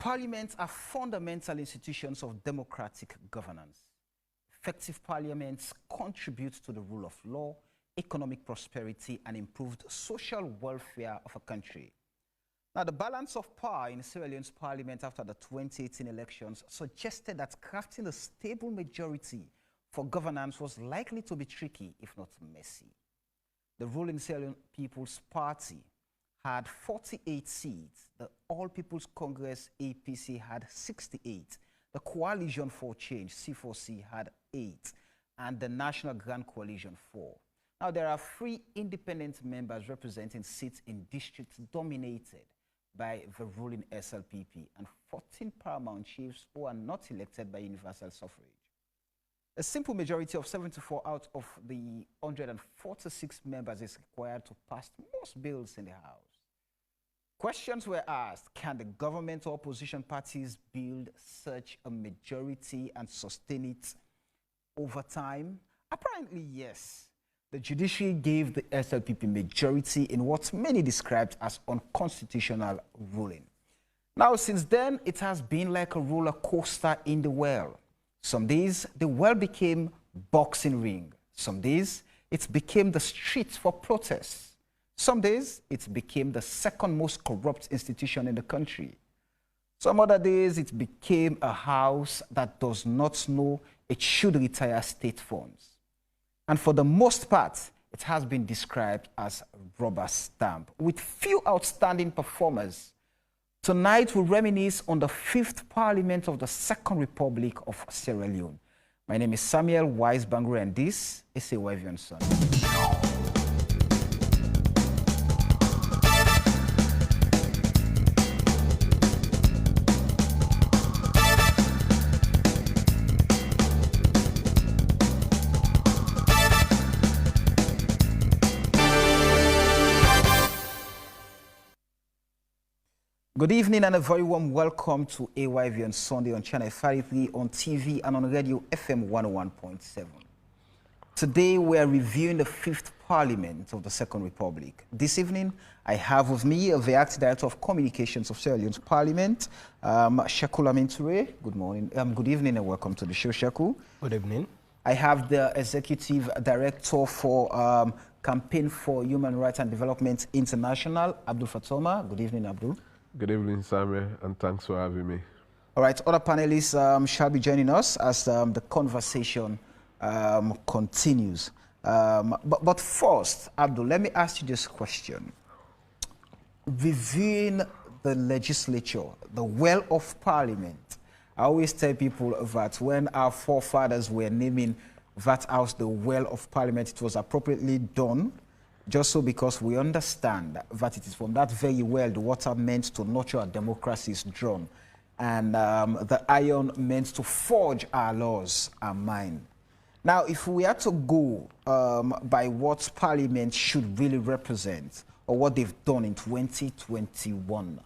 Parliaments are fundamental institutions of democratic governance. Effective parliaments contribute to the rule of law, economic prosperity, and improved social welfare of a country. Now, the balance of power in Sierra Leone's parliament after the 2018 elections suggested that crafting a stable majority for governance was likely to be tricky, if not messy. The ruling Sierra Leone People's Party had 48 seats. The All People's Congress, APC, had 68. The Coalition for Change, C4C, had 8. And the National Grand Coalition, 4. Now, there are 3 independent members representing seats in districts dominated by the ruling SLPP and 14 paramount chiefs who are not elected by universal suffrage. A simple majority of 74 out of the 146 members is required to pass most bills in the House. Questions were asked: can the government or opposition parties build such a majority and sustain it over time? Apparently, yes. The judiciary gave the SLPP majority in what many described as unconstitutional ruling. Now, since then, it has been like a roller coaster in the well. Some days, the well became boxing ring. Some days, it became the streets for protests. Some days, it became the second most corrupt institution in the country. Some other days, it became a house that does not know it should retire state funds. And for the most part, it has been described as rubber stamp, with few outstanding performers. Tonight, we reminisce on the 5th Parliament of the Second Republic of Sierra Leone. My name is Samuel Wise Bangre, and this is AYV Sunday. Good evening and a very warm welcome to AYV on Sunday on Channel 53, on TV and on Radio FM 101.7. Today we are reviewing the 5th Parliament of the Second Republic. This evening I have with me the Acting Director of Communications of Sierra Leone's Parliament, Shaku Lamin Toure. Good morning, good evening and welcome to the show, Shaku. Good evening. I have the Executive Director for Campaign for Human Rights and Development International, Abdul Fatoma. Good evening, Abdul. Good evening, Samuel, and thanks for having me. All right, other panelists shall be joining us as the conversation continues. But first, Abdul, let me ask you this question. Reviewing the legislature, the well of Parliament, I always tell people that when our forefathers were naming that house the well of Parliament, it was appropriately done. Just so because we understand that it is from that very well the water meant to nurture our democracy is drawn, and the iron meant to forge our laws are mine. Now, if we had to go by what Parliament should really represent, or what they've done in 2021,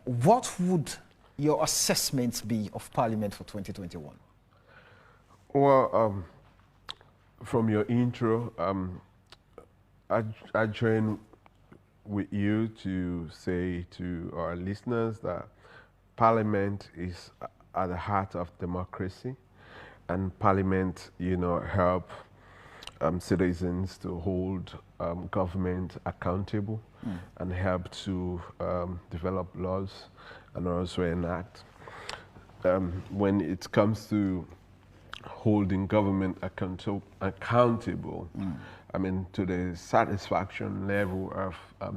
what would your assessment be of Parliament for 2021? Well, from your intro, I join with you to say to our listeners that Parliament is at the heart of democracy, and Parliament, help citizens to hold government accountable and help to develop laws and also enact. When it comes to holding government accountable, I mean, to the satisfaction level of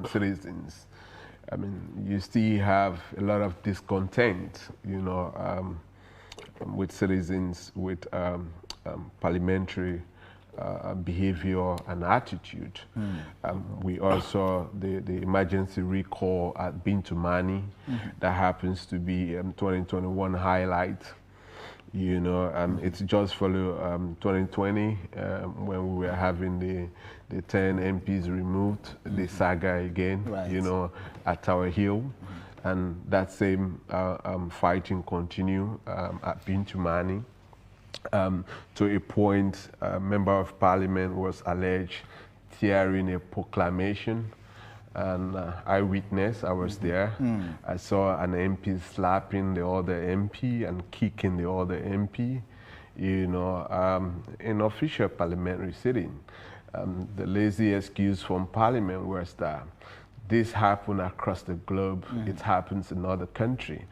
citizens. I mean, you still have a lot of discontent, with citizens with parliamentary behavior and attitude. We also, the emergency recall at Bintumani, that happens to be 2021 highlight. It's just follow 2020 when we were having the 10 MPs removed, the saga again, right. At Tower Hill. And that same fighting continue at Bintumani. To a point, a member of parliament was alleged tearing a proclamation and I witnessed, I was there. I saw an MP slapping the other MP and kicking the other MP, you know, in official parliamentary sitting. The lazy excuse from Parliament was that this happened across the globe, it happens in other countries.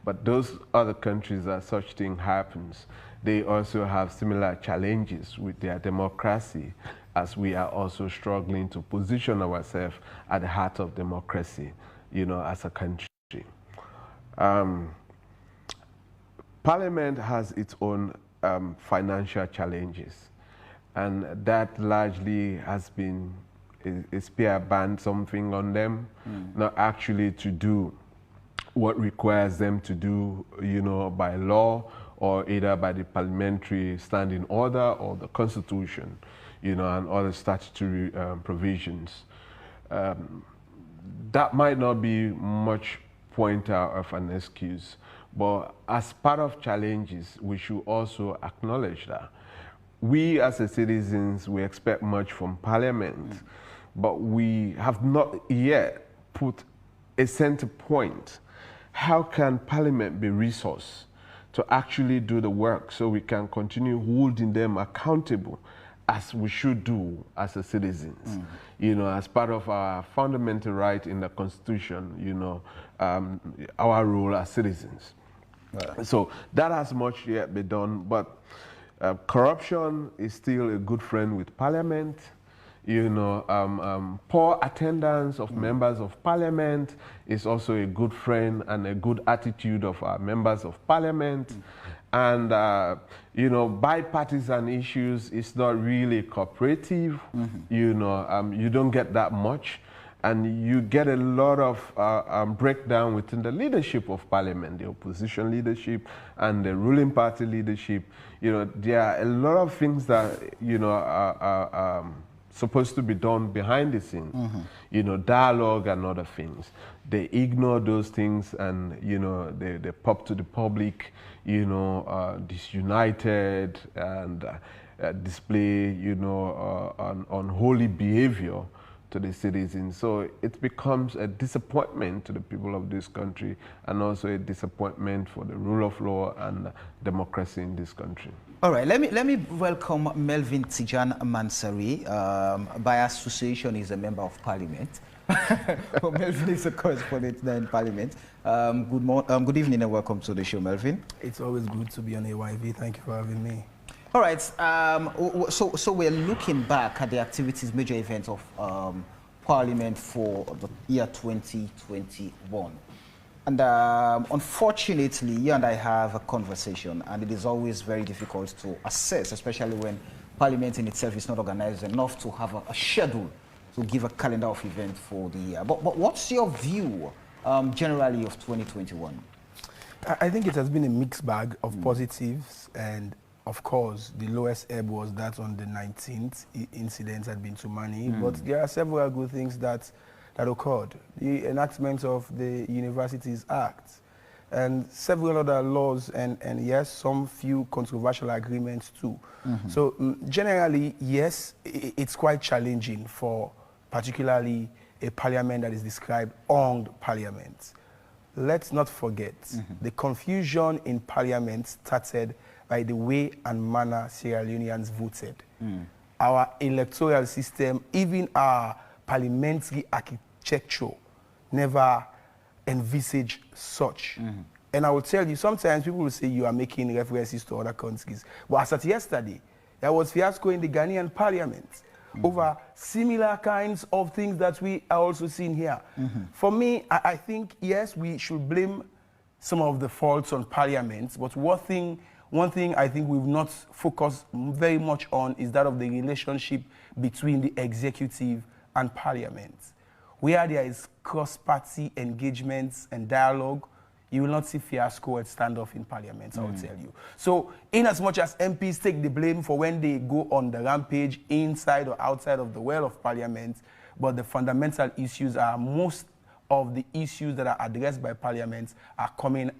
But those other countries that such thing happens, they also have similar challenges with their democracy, as we are also struggling to position ourselves at the heart of democracy, you know, as a country. Parliament has its own financial challenges, and that largely has been a spear band something on them, not actually to do what requires them to do, you know, by law or either by the parliamentary standing order or the constitution, you know, and other statutory provisions. That might not be much pointer of an excuse, but as part of challenges, we should also acknowledge that we as a citizens, we expect much from Parliament, but we have not yet put a center point. How can Parliament be resourced to actually do the work so we can continue holding them accountable as we should do as a citizens, you know, as part of our fundamental right in the Constitution, you know, our role as citizens. Right. So that has much yet been done, but corruption is still a good friend with Parliament. You know, poor attendance of members of Parliament is also a good friend and a good attitude of our members of Parliament. And, you know, bipartisan issues is not really cooperative. You know, you don't get that much. And you get a lot of breakdown within the leadership of Parliament, the opposition leadership and the ruling party leadership. You know, there are a lot of things that, you know, are supposed to be done behind the scenes, you know, dialogue and other things. They ignore those things and, you know, they pop to the public, you know, disunited and display, you know, unholy behavior to the citizens. So it becomes a disappointment to the people of this country and also a disappointment for the rule of law and democracy in this country. All right, let me welcome Melvin Tijan Mansari. By association, he's a member of Parliament. Well, Melvin is a correspondent there in Parliament. Good evening and welcome to the show, Melvin. It's always good to be on AYV. Thank you for having me. All right, so we're looking back at the activities, major events of Parliament for the year 2021. And unfortunately, you and I have a conversation, and it is always very difficult to assess, especially when Parliament in itself is not organized enough to have a schedule to give a calendar of events for the year. But what's your view generally of 2021? I think it has been a mixed bag of positives, and of course, the lowest ebb was that on the 19th. Incidents had been too many, but there are several good things that occurred. The enactment of the Universities Act and several other laws and yes, some few controversial agreements too. So generally, yes, it's quite challenging for particularly a parliament that is described armed parliament. Let's not forget, the confusion in Parliament started by the way and manner Sierra Leoneans voted. Our electoral system, even our parliamentary architecture, never envisaged such. And I will tell you, sometimes people will say you are making references to other countries. But as of yesterday, there was fiasco in the Ghanaian parliament over similar kinds of things that we are also seeing here. For me, I think, yes, we should blame some of the faults on parliament, but one thing I think we've not focused very much on is that of the relationship between the executive and parliament. Where there is cross-party engagements and dialogue, you will not see fiasco and standoff in parliament, I will tell you. So, in as much as MPs take the blame for when they go on the rampage inside or outside of the well of parliament, but the fundamental issues are, most of the issues that are addressed by parliament are coming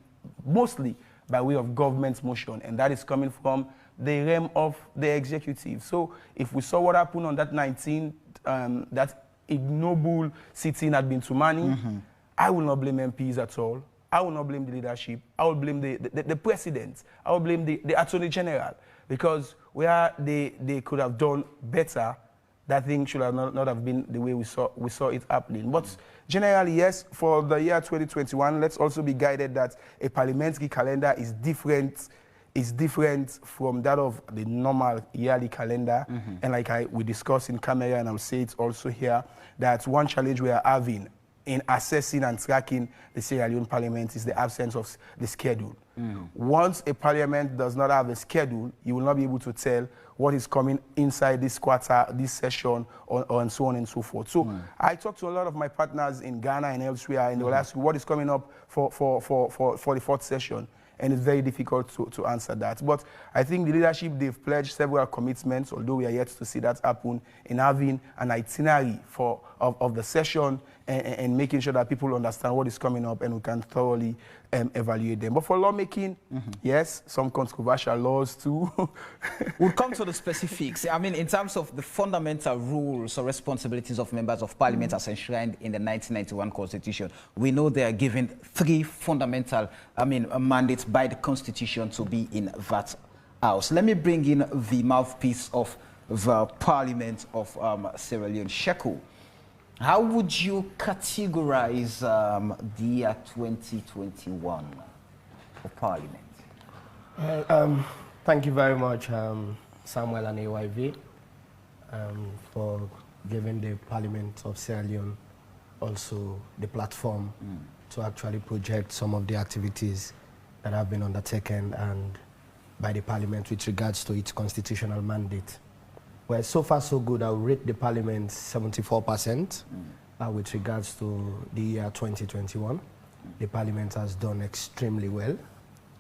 mostly by way of government's motion, and that is coming from the realm of the executive. So if we saw what happened on that 19th, that ignoble sitting at Bintumani. I will not blame MPs at all. I will not blame the leadership. I will blame the president. I will blame the attorney general, because where they could have done better, that thing should have not have been the way we saw it happening. But generally, yes, for the year 2021, let's also be guided that a parliamentary calendar is different from that of the normal yearly calendar. And like we discussed in camera, and I'll say it also here, that one challenge we are having in assessing and tracking the Sierra Leone Parliament is the absence of the schedule. Once a parliament does not have a schedule, you will not be able to tell what is coming inside this quarter, this session, and so on and so forth. So I talked to a lot of my partners in Ghana and elsewhere, and they will ask what is coming up for the fourth session. And it's very difficult to answer that. But I think the leadership, they've pledged several commitments, although we are yet to see that happen, in having an itinerary of the session and making sure that people understand what is coming up and we can thoroughly evaluate them. But for lawmaking, yes, some controversial laws too. We'll come to the specifics. I mean, in terms of the fundamental rules or responsibilities of members of parliament as enshrined in the 1991 Constitution, we know they are given 3 fundamental, mandates by the Constitution to be in that house. Let me bring in the mouthpiece of the Parliament of Sierra Leone, Sheku. How would you categorize the year 2021 for Parliament? Thank you very much, Samuel and AYV, for giving the Parliament of Sierra Leone also the platform to actually project some of the activities that have been undertaken and by the Parliament with regards to its constitutional mandate. Well, so far so good. I will rate the Parliament 74% with regards to the year 2021. The Parliament has done extremely well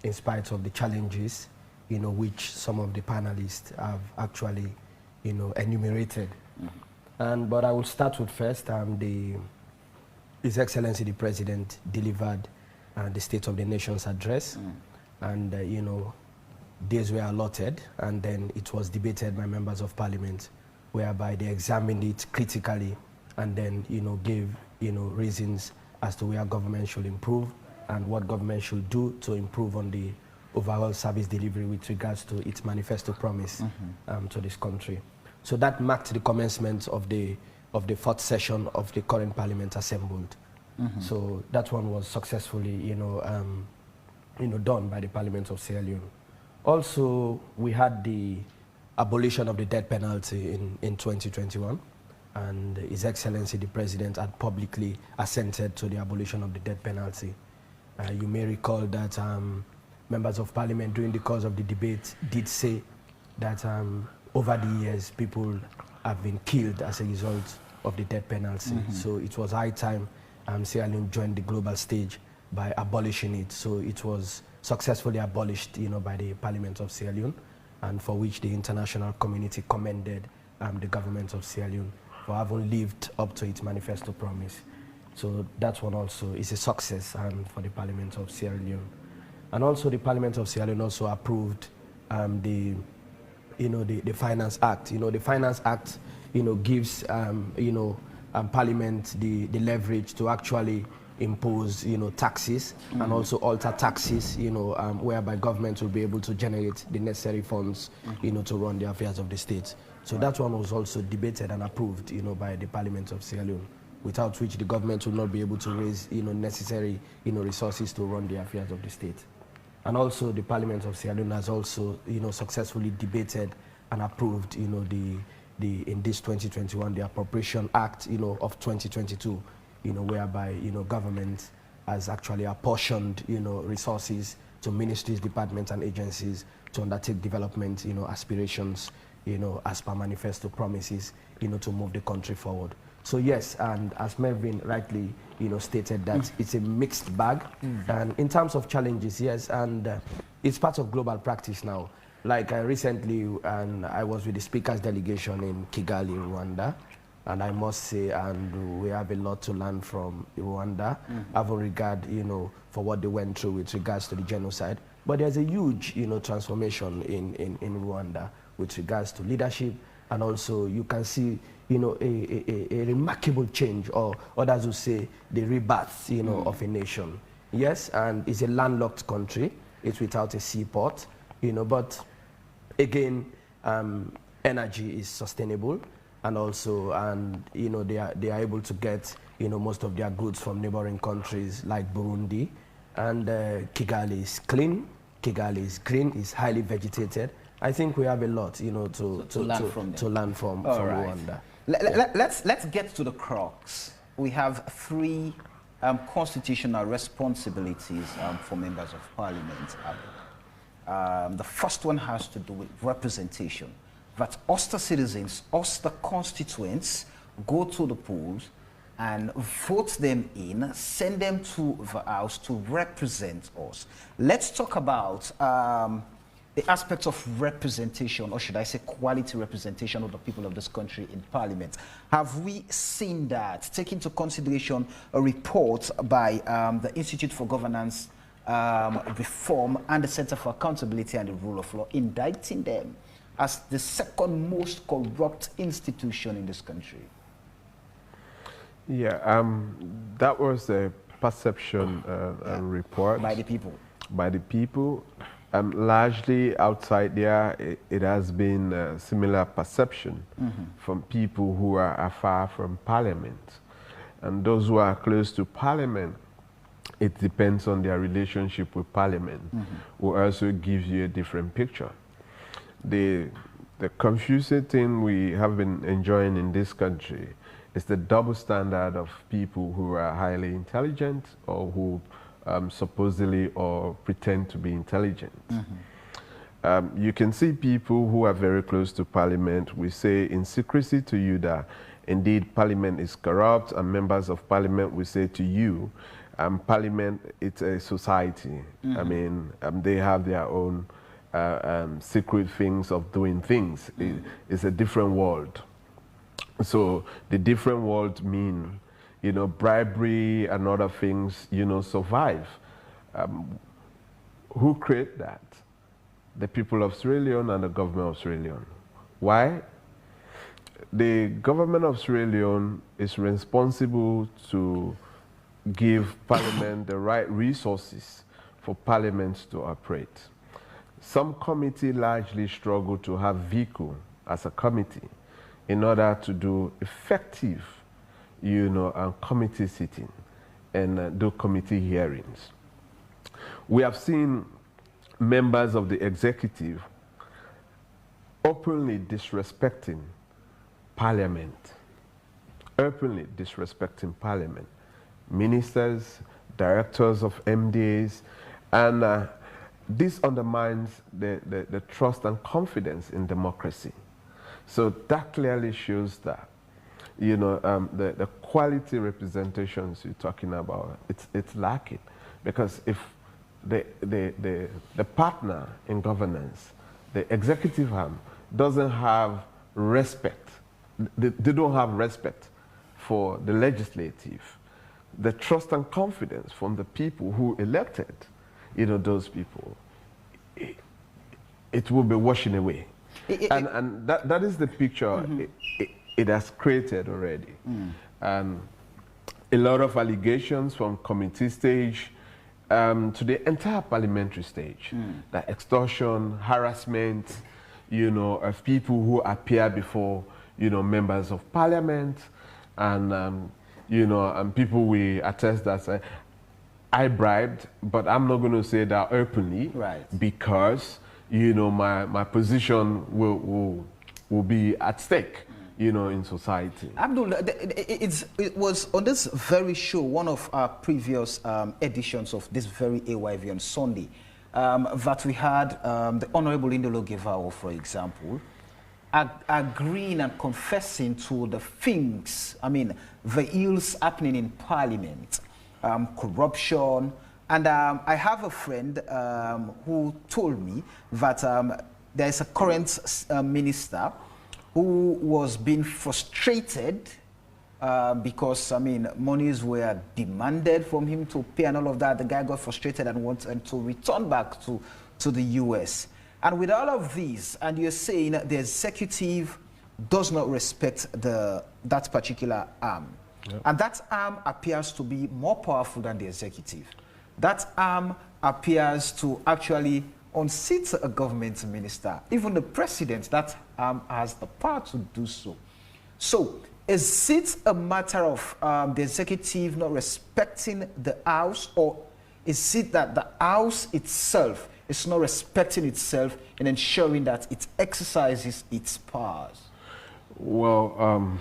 in spite of the challenges, which some of the panelists have actually, enumerated. But I will start with first, His Excellency the President delivered the State of the Nation's address, and days were allotted, and then it was debated by members of parliament, whereby they examined it critically and then, gave, reasons as to where government should improve and what government should do to improve on the overall service delivery with regards to its manifesto promise to this country. So that marked the commencement of the 4th session of the current parliament assembled. So that one was successfully, done by the Parliament of Sierra Leone. Also, we had the abolition of the death penalty in 2021, and His Excellency the President had publicly assented to the abolition of the death penalty. You may recall that members of Parliament during the course of the debate did say that over the years people have been killed as a result of the death penalty. So it was high time Sierra Leone joined the global stage by abolishing it. So it was successfully abolished, by the Parliament of Sierra Leone, and for which the international community commended the government of Sierra Leone for having lived up to its manifesto promise. So that one also is a success for the Parliament of Sierra Leone. And also the Parliament of Sierra Leone also approved the Finance Act. The Finance Act, gives Parliament the leverage to actually impose, taxes and also alter taxes, whereby government will be able to generate the necessary funds, to run the affairs of the state. So that one was also debated and approved, by the Parliament of Sierra Leone, without which the government will not be able to raise, necessary, resources to run the affairs of the state. And also the Parliament of Sierra Leone has also, successfully debated and approved, in this 2021, the Appropriation Act, of 2022, whereby, government has actually apportioned, resources to ministries, departments, and agencies to undertake development, aspirations, as per manifesto promises, to move the country forward. So yes, and as Melvin rightly, stated that it's a mixed bag. And in terms of challenges, yes, and it's part of global practice now. Like recently, I was with the Speaker's delegation in Kigali, Rwanda, and I must say, and we have a lot to learn from Rwanda, having regard, for what they went through with regards to the genocide. But there's a huge, transformation in Rwanda with regards to leadership, and also you can see, you know, a remarkable change, or others would say the rebirth, you know, of a nation. Yes, and it's a landlocked country. It's without a seaport, you know, but again, energy is sustainable, and also, you know, they are able to get, you know, most of their goods from neighboring countries like Burundi, and Kigali is clean, Kigali is green, is highly vegetated. I think we have a lot, you know, to learn from Rwanda. Let's get to the crux. We have three constitutional responsibilities for members of parliament. The first one has to do with representation. That us the citizens, us the constituents, go to the polls and vote them in, send them to the House to represent us. Let's talk about the aspects of representation, or should I say quality representation of the people of this country in Parliament. Have we seen that? Take into consideration a report by the Institute for Governance Reform and the Center for Accountability and the Rule of Law, indicting them as the second most corrupt institution in this country? Yeah, that was a perception report. By the people. By the people. Largely outside there, it has been a similar perception from people who are far from Parliament. And those who are close to Parliament, it depends on their relationship with Parliament, will also give you a different picture. The confusing thing we have been enjoying in this country is the double standard of people who are highly intelligent or who supposedly or pretend to be intelligent. You can see people who are very close to Parliament. We say in secrecy to you that indeed Parliament is corrupt, and members of Parliament will say to you, Parliament, it's a society. I mean, they have their own secret things of doing things. It's a different world. So the different world mean, you know, bribery and other things, you know, survive. Who create that? The people of Sierra Leone and the government of Sierra Leone. Why? The government of Sierra Leone is responsible to give Parliament the right resources for Parliament to operate. Some committee largely struggle to have vehicle as a committee in order to do effective, you know, committee sitting and do committee hearings. We have seen members of the executive openly disrespecting Parliament, ministers, directors of MDAs, and this undermines the trust and confidence in democracy. So that clearly shows that, you know, the quality representations you're talking about, it's lacking. Because if the partner in governance, the executive arm, doesn't have respect, they don't have respect for the legislative, the trust and confidence from the people who elected, you know, those people, it will be washing away. And that is the picture it has created already. And a lot of allegations from committee stage to the entire parliamentary stage, that extortion, harassment, you know, of people who appear before, you know, members of parliament, and you know, and people we attest that say, I bribed, but I'm not going to say that openly, right? Because, you know, my position will be at stake, you know, in society. Abdul, it was on this very show, one of our previous editions of this very AYV on Sunday, that we had the Honorable Indolo Guevara, for example, agreeing and confessing to the things, I mean, the ills happening in Parliament, corruption. And I have a friend who told me that there is a current minister who was being frustrated because, I mean, monies were demanded from him to pay and all of that. The guy got frustrated and wanted to return back to the US. And with all of these, and you're saying the executive does not respect that particular arm. Yep. And that arm appears to be more powerful than the executive. That arm appears to actually unseat a government minister. Even the president, that arm has the power to do so. So, is it a matter of the executive not respecting the House, or is it that the House itself is not respecting itself and ensuring that it exercises its powers? Well,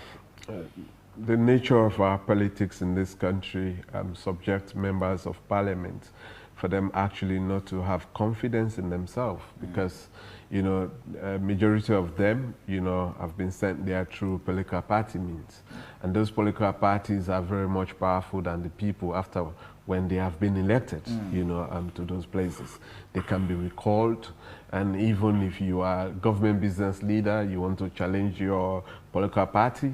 the nature of our politics in this country subjects members of parliament for them actually not to have confidence in themselves, because, you know, a majority of them, you know, have been sent there through political party means. And those political parties are very much powerful than the people after when they have been elected, you know, to those places. They can be recalled, and even if you are a government business leader, you want to challenge your political party,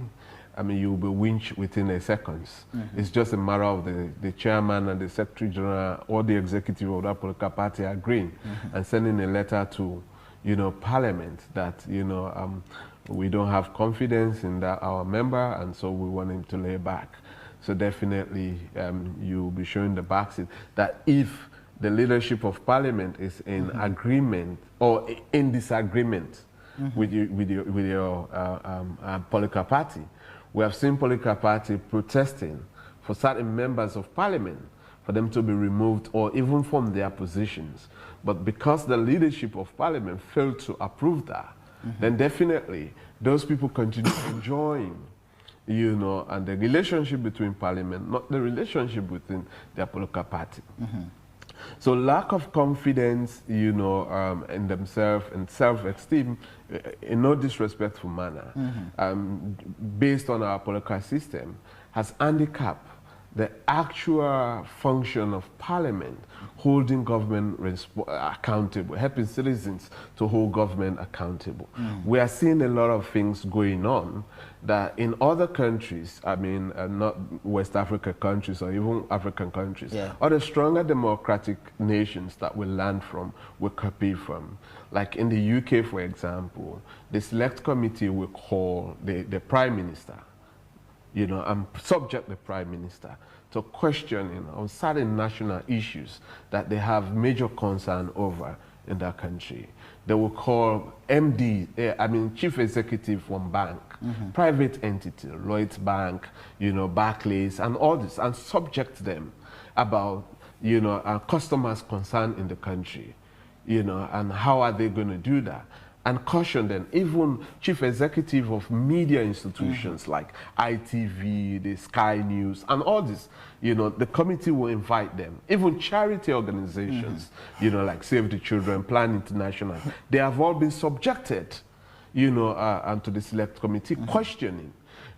I mean, you'll be winched within a seconds. It's just a matter of the chairman and the secretary general or the executive of that political party agreeing and sending a letter to, you know, parliament that, you know, we don't have confidence in that our member, and so we want him to lay back. So definitely you'll be showing the backseat that if the leadership of parliament is in agreement or in disagreement with your political party. We have seen political party protesting for certain members of parliament for them to be removed or even from their positions. But because the leadership of parliament failed to approve that, then definitely those people continue enjoying, you know, and the relationship between parliament, not the relationship within their political party. So lack of confidence, you know, in themselves and self-esteem, in no disrespectful manner, based on our political system, has handicapped the actual function of parliament, holding government accountable, helping citizens to hold government accountable. We are seeing a lot of things going on that in other countries, I mean, not West Africa countries or even African countries, other stronger democratic nations that we learn from, we copy from. Like in the UK, for example, the select committee will call the Prime Minister, you know, and subject the Prime Minister to questioning on certain national issues that they have major concern over in that country. They will call MD, Chief Executive from bank, private entity, Lloyd's Bank, you know, Barclays, and all this, and subject them about, you know, customers' concern in the country, you know, and how are they going to do that? And caution them, even chief executive of media institutions like ITV, the Sky News, and all this, you know, the committee will invite them. Even charity organizations, you know, like Save the Children, Plan International, they have all been subjected, you know, to the select committee questioning.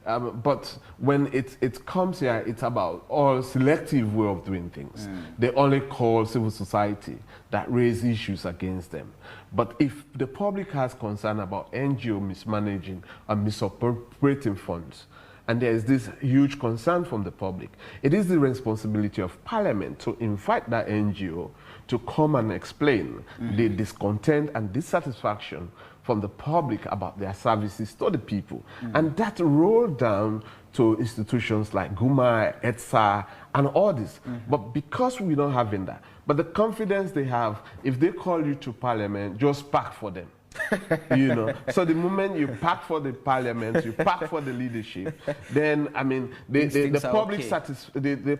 But when it comes here, it's about all selective way of doing things. They only call civil society that raise issues against them. But if the public has concern about NGO mismanaging and misappropriating funds, and there is this huge concern from the public, it is the responsibility of Parliament to invite that NGO to come and explain the discontent and dissatisfaction from the public about their services to the people. And that rolled down to institutions like GUMA, ETSA, and all this. But because we're not having that, but the confidence they have, if they call you to Parliament, just pack for them. You know, so the moment you pack for the parliament, you pack for the leadership, then I mean the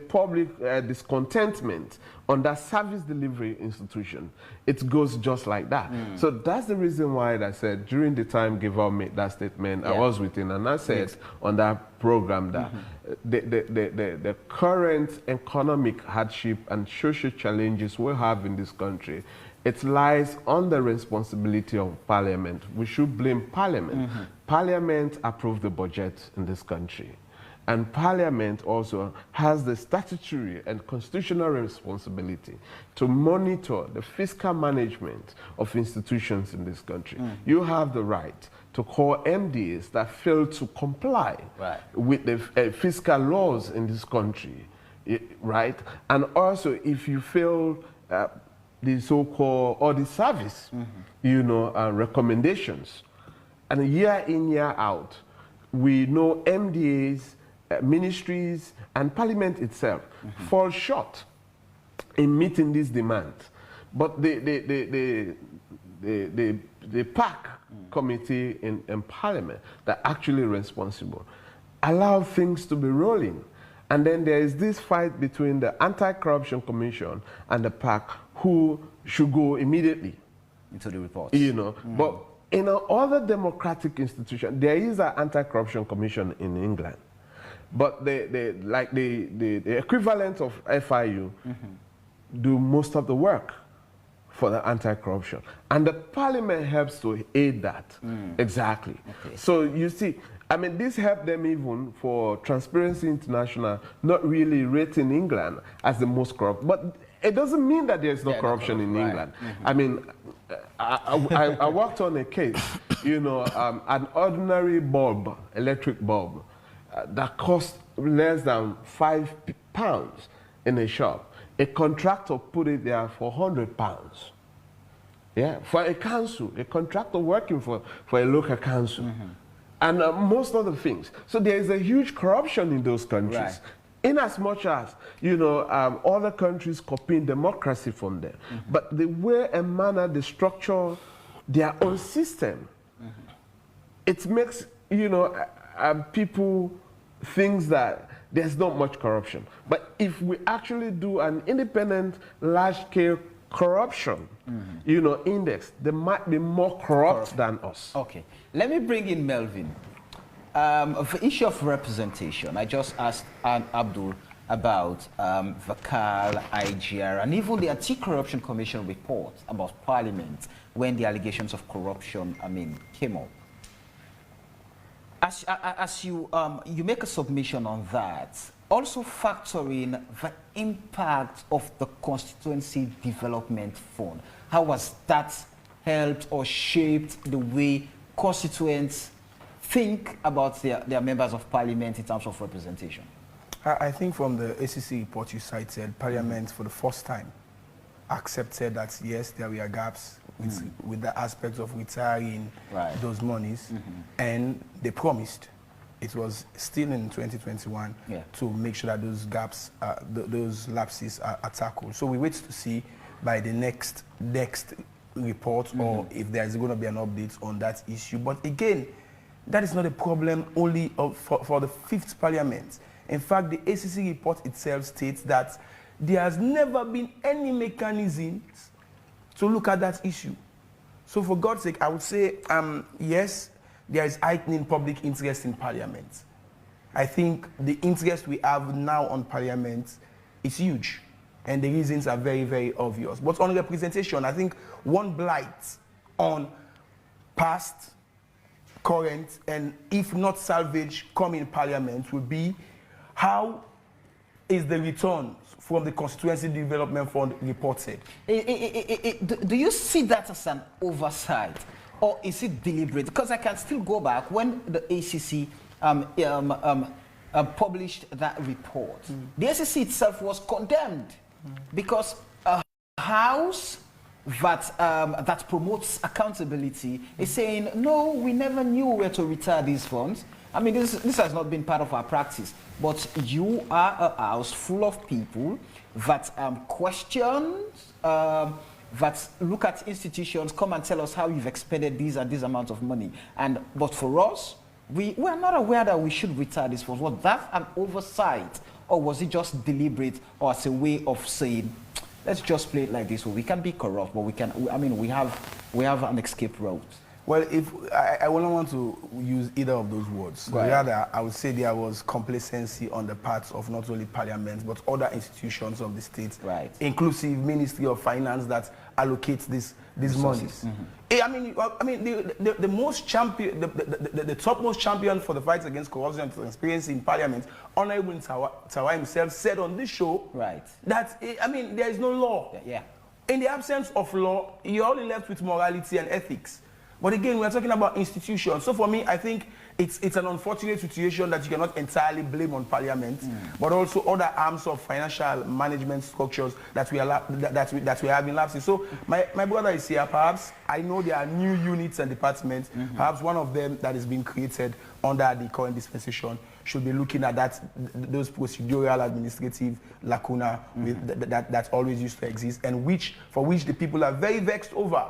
public discontentment on that service delivery institution, it goes just like that. So that's the reason why I said during the time Gival made that statement, I was within, and I said on that program that the current economic hardship and social challenges we have in this country, it lies on the responsibility of Parliament. We should blame Parliament. Parliament approved the budget in this country. And Parliament also has the statutory and constitutional responsibility to monitor the fiscal management of institutions in this country. You have the right to call MDs that fail to comply with the fiscal laws in this country, right? And also, if you fail the so-called audit service, you know, recommendations, and year in, year out, we know MDAs, ministries, and Parliament itself fall short in meeting these demands. But the PAC committee in Parliament that actually responsible allow things to be rolling. And then there is this fight between the Anti-Corruption Commission and the PAC, who should go immediately into the report. You know, but in other democratic institutions, there is an Anti-Corruption Commission in England. But the equivalent of FIU do most of the work for the anti-corruption. And the Parliament helps to aid that. Exactly. Okay. So you see, I mean, this helped them even for Transparency International not really rating England as the most corrupt. But it doesn't mean that there's no corruption in England. I mean, I worked on a case, you know, an ordinary bulb, electric bulb, that cost less than £5 in a shop. A contractor put it there for £100. Yeah, for a council, a contractor working for a local council. And most other things. So there is a huge corruption in those countries. Right. In as much as, you know, other countries copying democracy from them. But the way and manner they structure their own system, it makes, you know, people think that there's not much corruption. But if we actually do an independent, large-scale corruption, you know, index, they might be more corrupt than us. Okay, let me bring in Melvin. The issue of representation, I just asked Abdul about VACAL, IGR, and even the Anti-Corruption Commission report about Parliament when the allegations of corruption, came up. As you make a submission on that, also factor in the impact of the Constituency Development Fund. How has that helped or shaped the way constituents think about their members of Parliament in terms of representation? I think from the ACC report you cited, Parliament for the first time accepted that yes, there were gaps with the aspects of retiring those monies, and they promised, it was still in 2021, to make sure that those gaps, those lapses are tackled. So we wait to see by the next report or if there is going to be an update on that issue. But again, that is not a problem only for the 5th Parliament. In fact, the ACC report itself states that there has never been any mechanisms to look at that issue. So for God's sake, I would say, yes, there is heightening public interest in Parliament. I think the interest we have now on Parliament is huge, and the reasons are very, very obvious. But on representation, I think one blight on past, current, and if not salvage coming Parliament will be how is the returns from the Constituency Development Fund reported? Do you see that as an oversight, or is it deliberate? Because I can still go back when the ACC published that report. The ACC itself was condemned because a house that promotes accountability is saying, no, we never knew where to retire these funds. I mean, this has not been part of our practice, but you are a house full of people that question, that look at institutions, come and tell us how you've expended these and this amount of money. But for us, we are not aware that we should retire these funds. Was that an oversight, or was it just deliberate, or as a way of saying, let's just play it like this, so we can be corrupt, but we can, we have an escape route? Well, if I wouldn't want to use either of those words. Rather, I would say there was complacency on the part of not only Parliament, but other institutions of the state, inclusive Ministry of Finance that allocates these monies. I mean, the most champion, the topmost champion for the fight against corruption and transparency in Parliament, Honorable Tawa himself, said on this show that there is no law. In the absence of law, you're only left with morality and ethics. But again, we're talking about institutions. So for me, I think it's an unfortunate situation that you cannot entirely blame on Parliament, but also other arms of financial management structures that we are having lapses. So my brother is here. Perhaps I know there are new units and departments. Perhaps one of them that is being created under the current dispensation should be looking at those procedural administrative lacuna that always used to exist, and for which the people are very vexed over.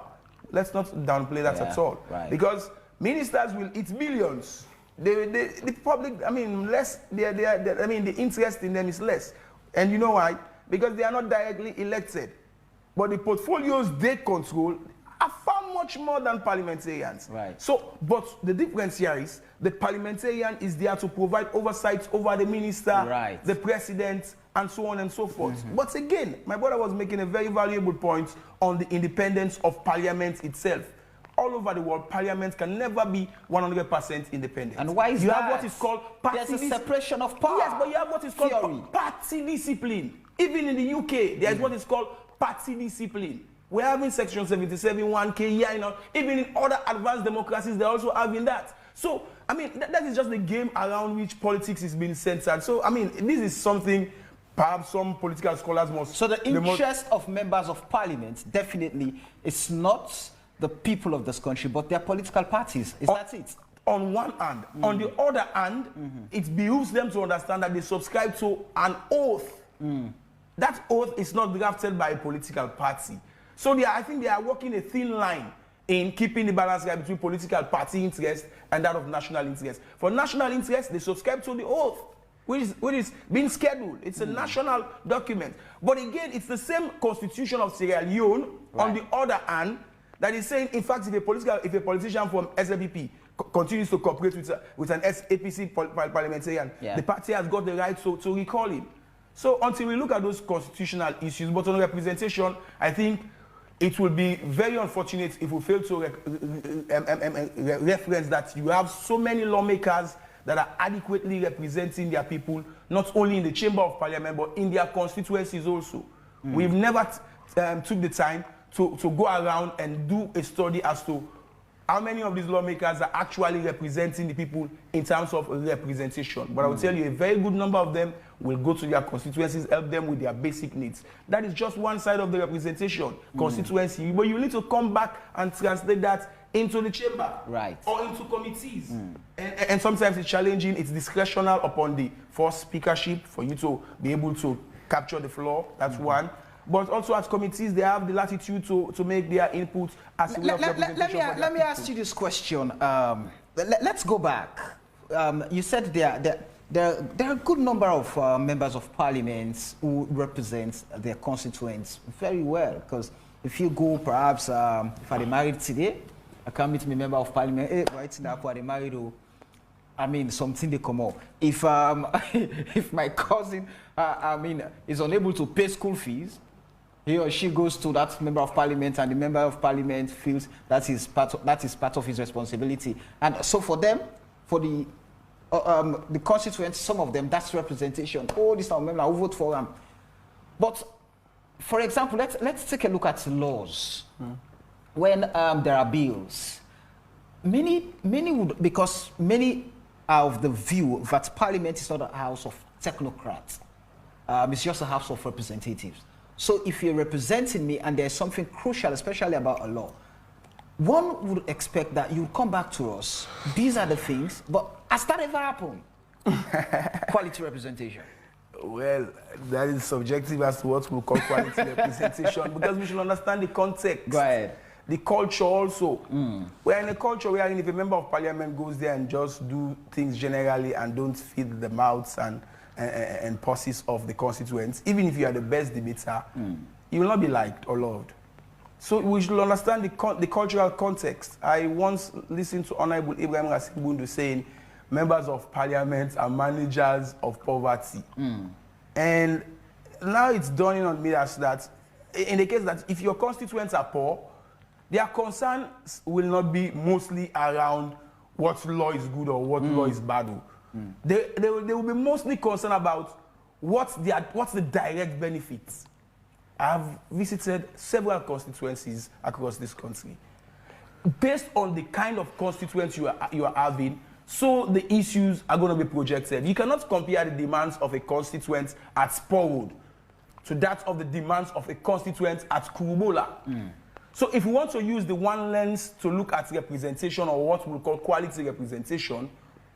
Let's not downplay that at all, because ministers will eat billions. The public, I mean, the interest in them is less. And you know why? Because they are not directly elected. But the portfolios they control are far much more than parliamentarians. Right. So, but the difference here is the parliamentarian is there to provide oversight over the minister, the president, and so on and so forth. But again, my brother was making a very valuable point on the independence of parliament itself. All over the world, parliament can never be 100% independent. And why is you that? You have what is called party There's a separation of power. Yes, but you have what is called party discipline. Even in the UK, there is what is called party discipline. We're having Section 77, 1K here, you know. Even in other advanced democracies, they're also having that. So, I mean, that is just the game around which politics is being censored. So, I mean, this is something perhaps some political scholars must... So the interest of members of parliament definitely is not the people of this country, but their political parties. Is that it? On one hand. On the other hand, it behooves them to understand that they subscribe to an oath. That oath is not drafted by a political party. So I think they are walking a thin line in keeping the balance between political party interest and that of national interest. For national interest, they subscribe to the oath, which is being scheduled. It's a national document. But again, it's the same constitution of Sierra Leone, on the other hand, that is saying, in fact, if a politician from SLPP continues to cooperate with an APC parliamentarian, the party has got the right to recall him. So until we look at those constitutional issues, but on representation, I think it will be very unfortunate if we fail to reference that you have so many lawmakers that are adequately representing their people, not only in the Chamber of Parliament, but in their constituencies also. We've never took the time to go around and do a study as to how many of these lawmakers are actually representing the people in terms of representation. But I will tell you, a very good number of them will go to their constituencies, help them with their basic needs. That is just one side of the representation, constituency. But you need to come back and translate that into the chamber or into committees. And sometimes it's challenging, it's discretional upon the first speakership for you to be able to capture the floor. That's one. But also as committees, they have the latitude to make their input as a way of representation. Let me ask you this question. Let's go back. You said there are a good number of members of parliament who represent their constituents very well. Because if you go, perhaps, if I'm married today, I come meet my member of parliament, hey, right now, I'm married, I mean, something they come up. If if my cousin, is unable to pay school fees, he or she goes to that member of parliament, and the member of parliament feels that is part of his responsibility. And so for them, for the constituents, some of them, that's representation. Oh, this are member, I will vote for them. But for example, let's take a look at laws. When there are bills, many would, because many are of the view that parliament is not a house of technocrats. It's just a house of representatives. So if you're representing me and there's something crucial, especially about a law, one would expect that you come back to us. These are the things, but has that ever happened? Quality representation. Well, that is subjective as to what we call quality representation, because we should understand the context. Go ahead. The culture also. We're in a culture wherein if a member of parliament goes there and just do things generally and don't feed the mouths and purses of the constituents, even if you are the best debater, you will not be liked or loved. So we should understand the cultural context. I once listened to Honorable Ibrahim Rassim Bundu saying, members of parliament are managers of poverty. And now it's dawning on me as that, in the case that if your constituents are poor, their concerns will not be mostly around what law is good or what law is bad. They will be mostly concerned about what's the direct benefits. I have visited several constituencies across this country. Based on the kind of constituents you are having, so the issues are going to be projected. You cannot compare the demands of a constituent at Sporwood to that of the demands of a constituent at Kurubola. So if we want to use the one lens to look at representation, or what we call quality representation,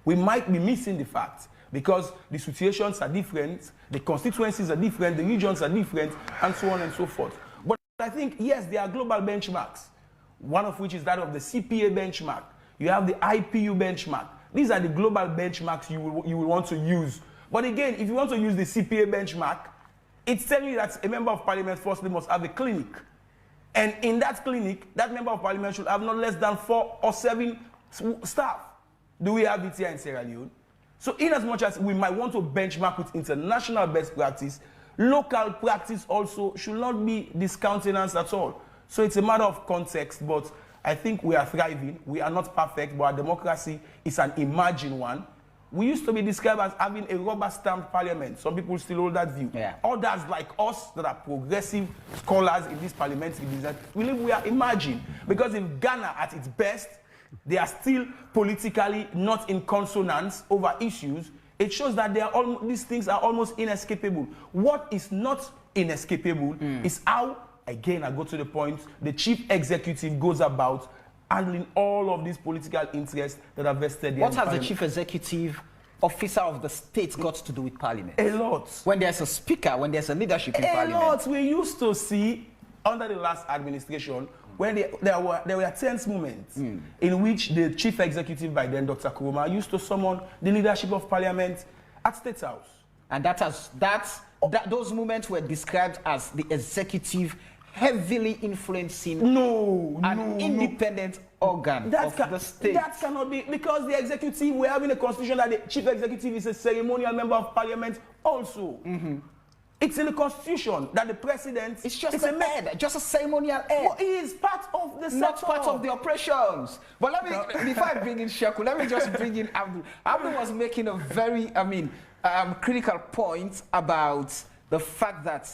we might be missing the fact, because the situations are different, the constituencies are different, the regions are different, and so on and so forth. But I think, yes, there are global benchmarks, one of which is that of the CPA benchmark. You have the IPU benchmark. These are the global benchmarks you will want to use. But again, if you want to use the CPA benchmark, it's telling you that a member of parliament firstly must have a clinic. And in that clinic, that member of parliament should have not less than 4 or 7 staff. Do we have it here in Sierra Leone? So in as much as we might want to benchmark with international best practice, local practice also should not be discountenanced at all. So it's a matter of context, but I think we are thriving. We are not perfect, but our democracy is an emerging one. We used to be described as having a rubber-stamped parliament. Some people still hold that view. Yeah. Others like us that are progressive scholars in this parliamentary business believe we are emerging. Because if Ghana at its best, they are still politically not in consonance over issues, it shows that these things are almost inescapable. What is not inescapable is how, again, I go to the point, the chief executive goes about handling all of these political interests that are vested in What has the chief executive officer of the state got to do with parliament? A lot. When there's a speaker, when there's a leadership in parliament. A lot. We used to see under the last administration when there were tense moments in which the chief executive by then, Dr. Kuruma, used to summon the leadership of parliament at State House. And those moments were described as the executive heavily influencing an independent organ of the state. That cannot be, because the executive, we're having a constitution that the chief executive is a ceremonial member of parliament also. It's in the constitution that the president is just a head, just a ceremonial head. Well, he is part of the not part of the operations. But let me, before I bring in Sheku, let me just bring in Abdul. Abdul was making a very, critical point about the fact that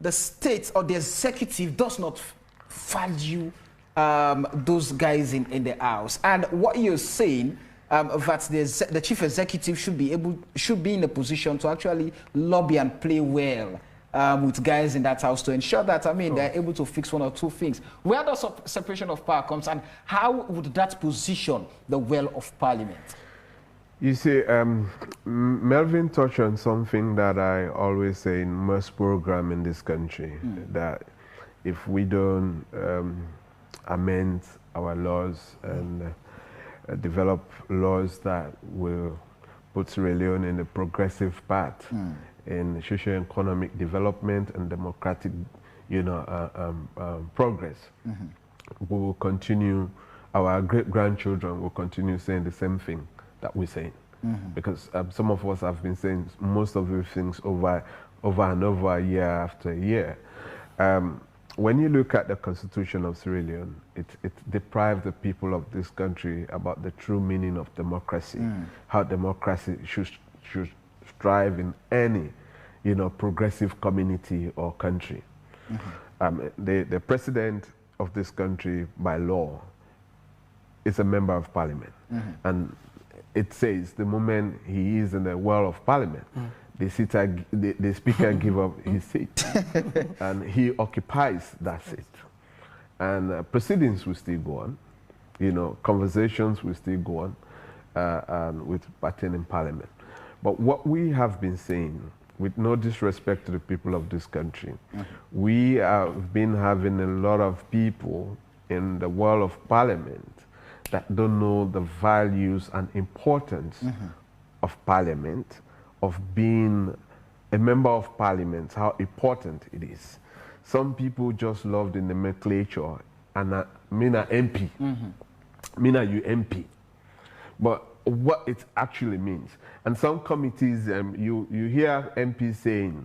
the state or the executive does not value those guys in the house. And what you're saying, that the chief executive should be in a position to actually lobby and play well with guys in that house to ensure that, they're able to fix one or two things. Where the separation of power comes, and how would that position the well of parliament? You see, Melvin touched on something that I always say in most programs in this country, that if we don't amend our laws and develop laws that will put Sierra Leone in a progressive path in socio-economic development and democratic, progress, we will continue, our great-grandchildren will continue saying the same thing that we're saying. Because some of us have been saying most of these things over and over, year after year. When you look at the Constitution of Sierra Leone, it deprived the people of this country about the true meaning of democracy, how democracy should strive in any, progressive community or country. The president of this country, by law, is a member of parliament. And it says the moment he is in the well of parliament, the speaker give up his seat and he occupies that seat. And proceedings will still go on, conversations will still go on and with party in parliament. But what we have been saying, with no disrespect to the people of this country, we have been having a lot of people in the world of parliament that don't know the values and importance of parliament, of being a member of parliament, how important it is. Some people just love the nomenclature, and Mina MP, Mina you MP, but what it actually means. And some committees, you hear MPs saying,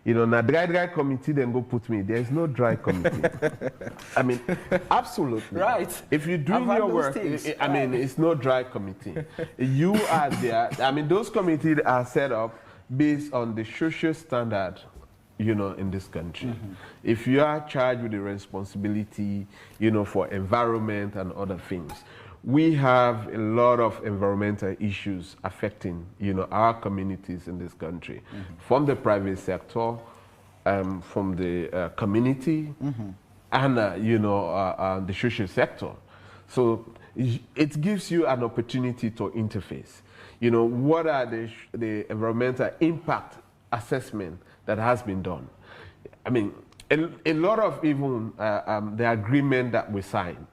na dry committee, then go put me. There is no dry committee. Absolutely. Right. If you're doing your work, it's no dry committee. You are there. Those committees are set up based on the social standard, in this country. If you are charged with the responsibility, for environment and other things, we have a lot of environmental issues affecting, our communities in this country, from the private sector, from the community, and the social sector. So it gives you an opportunity to interface. What are the environmental impact assessment that has been done? I mean, a lot of even the agreement that we signed,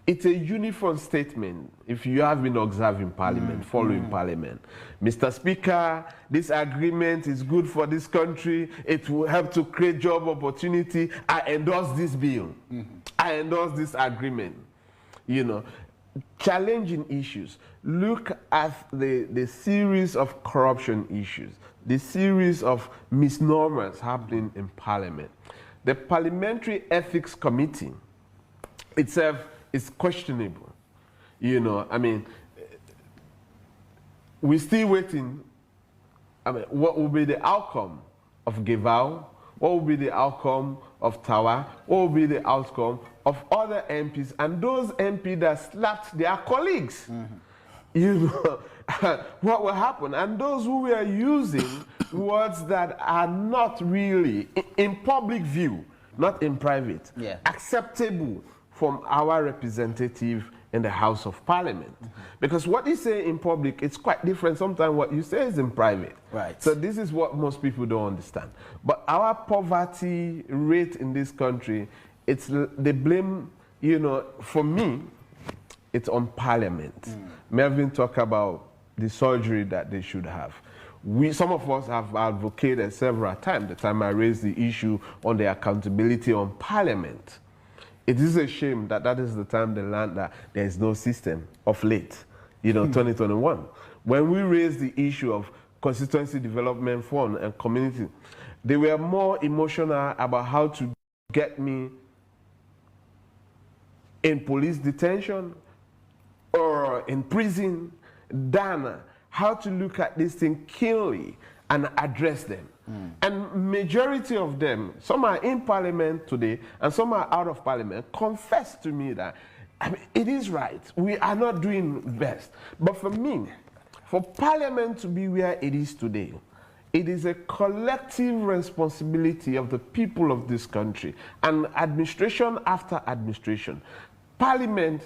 it's a uniform statement. If you have been observing Parliament, following Parliament, Mr. Speaker, this agreement is good for this country. It will help to create job opportunity. I endorse this bill. I endorse this agreement. Challenging issues. Look at the series of corruption issues, the series of misnomers happening in Parliament. The Parliamentary Ethics Committee itself is questionable. I mean, we're still waiting. I mean, what will be the outcome of Givao? What will be the outcome of Tawa? What will be the outcome of other MPs and those MPs that slapped their colleagues? What will happen? And those who were using words that are not really, in public view, not in private, acceptable from our representative in the House of Parliament. Because what you say in public, it's quite different sometimes what you say is in private. Right. So this is what most people don't understand. But our poverty rate in this country, they blame, for me, it's on Parliament. Melvin talked about the surgery that they should have. Some of us have advocated several times, the time I raised the issue on the accountability on Parliament. It is a shame that that is the time they learned that there is no system of late, 2021. When we raised the issue of constituency development fund and community, they were more emotional about how to get me in police detention or in prison than how to look at this thing keenly and address them. And majority of them, some are in Parliament today and some are out of Parliament, confess to me that it is right. We are not doing best. But for me, for Parliament to be where it is today, it is a collective responsibility of the people of this country and administration after administration. Parliament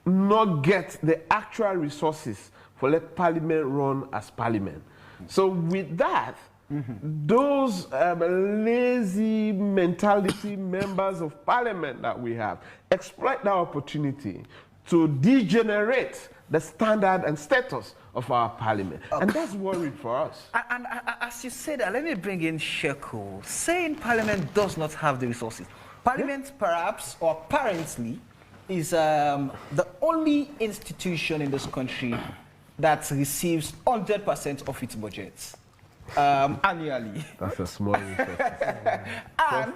not get the actual resources for let Parliament run as Parliament. So with that, those lazy mentality members of Parliament that we have exploit that opportunity to degenerate the standard and status of our Parliament. And that's worried for us. And as you say that, let me bring in Sheko, saying Parliament does not have the resources. Parliament perhaps, or apparently, is the only institution in this country that receives 100% of its budgets annually. That's a small resource. I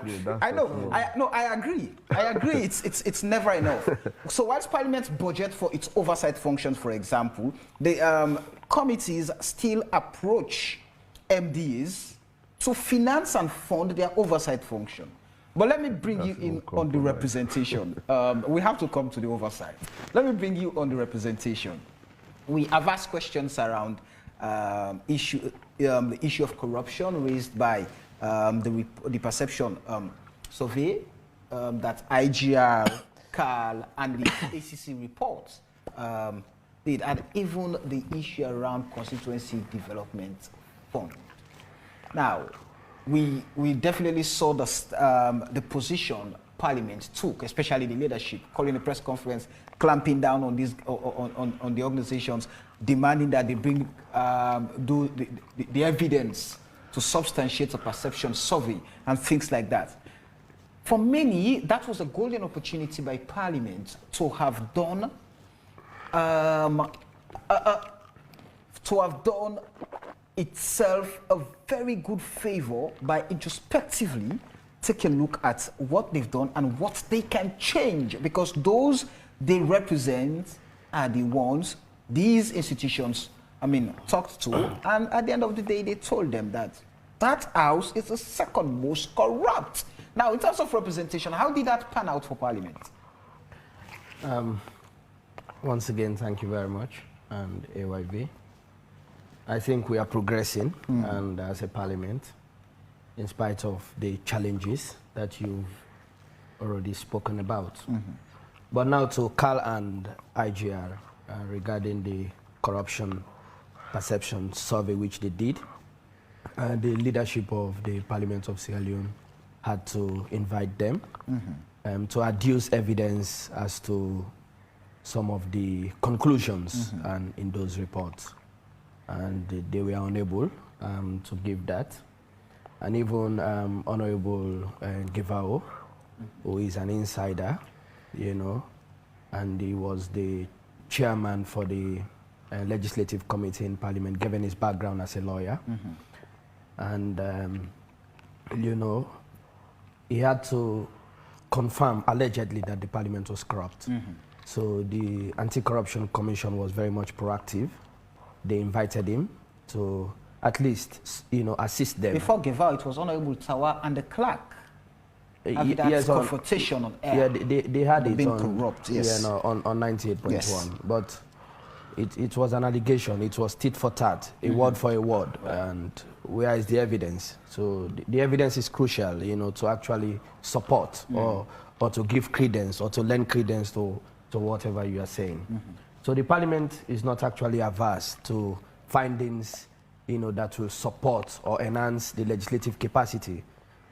agree. It's never enough. So whilst Parliament's budget for its oversight functions, for example, the committees still approach MDs to finance and fund their oversight function. But let me bring you in on the representation. We have to come to the oversight. Let me bring you on the representation. We have asked questions around the issue of corruption raised by the perception survey that IGR, CAL, and the ACC reports did, and even the issue around constituency development fund. Now, we definitely saw the position Parliament took, especially the leadership, calling a press conference, clamping down on these on the organizations, demanding that they bring the evidence to substantiate a perception survey and things like that. For many, that was a golden opportunity by Parliament to have done itself a very good favor by introspectively taking a look at what they've done and what they can change, because those they represent are the ones these institutions, talked to, and at the end of the day, they told them that that house is the second most corrupt. Now, in terms of representation, how did that pan out for Parliament? Once again, thank you very much, and AYV. I think we are progressing, and as a parliament, in spite of the challenges that you've already spoken about. But now to Carl and IGR regarding the corruption perception survey which they did. The leadership of the Parliament of Sierra Leone had to invite them to adduce evidence as to some of the conclusions and in those reports. And they were unable to give that. And even Honorable Givao, who is an insider, you know, and he was the chairman for the legislative committee in Parliament, given his background as a lawyer. And, you know, he had to confirm, allegedly, that the Parliament was corrupt. So the Anti-Corruption Commission was very much proactive. They invited him to at least, you know, assist them. Before Givao, it was Honorable Tawa and the clerk. Yes, confrontation on air. Yeah, they had it being on, corrupt, yes. Yeah, no, on 98.1. Yes. But it was an allegation. It was tit for tat, a word for a word. And where is the evidence? So the evidence is crucial, you know, to actually support or to give credence or to lend credence to whatever you are saying. So the Parliament is not actually averse to findings, you know, that will support or enhance the legislative capacity.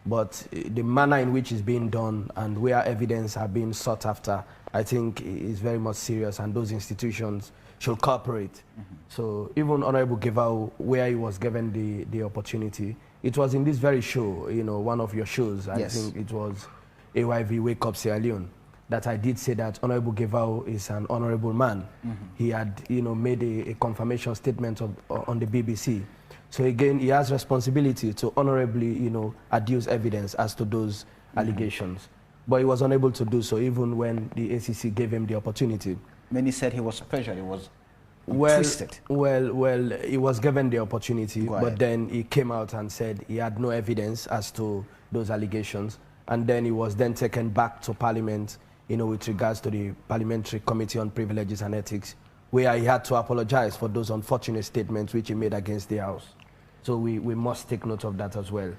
But the manner in which it's being done and where evidence are being sought after, I think is very much serious, and those institutions should cooperate. So even Honorable Givao, where he was given the opportunity, it was in this very show, you know, one of your shows, I think it was AYV Wake Up Sierra Leone, that I did say that Honorable Givao is an honorable man. He had, you know, made a confirmation statement on the BBC. So again, he has responsibility to honorably, you know, adduce evidence as to those allegations. But he was unable to do so even when the ACC gave him the opportunity. Many said he was pressured, he was twisted. Well, he was given the opportunity, but then he came out and said he had no evidence as to those allegations. And then he was then taken back to Parliament, you know, with regards to the Parliamentary Committee on Privileges and Ethics, where he had to apologize for those unfortunate statements which he made against the House. So we must take note of that as well.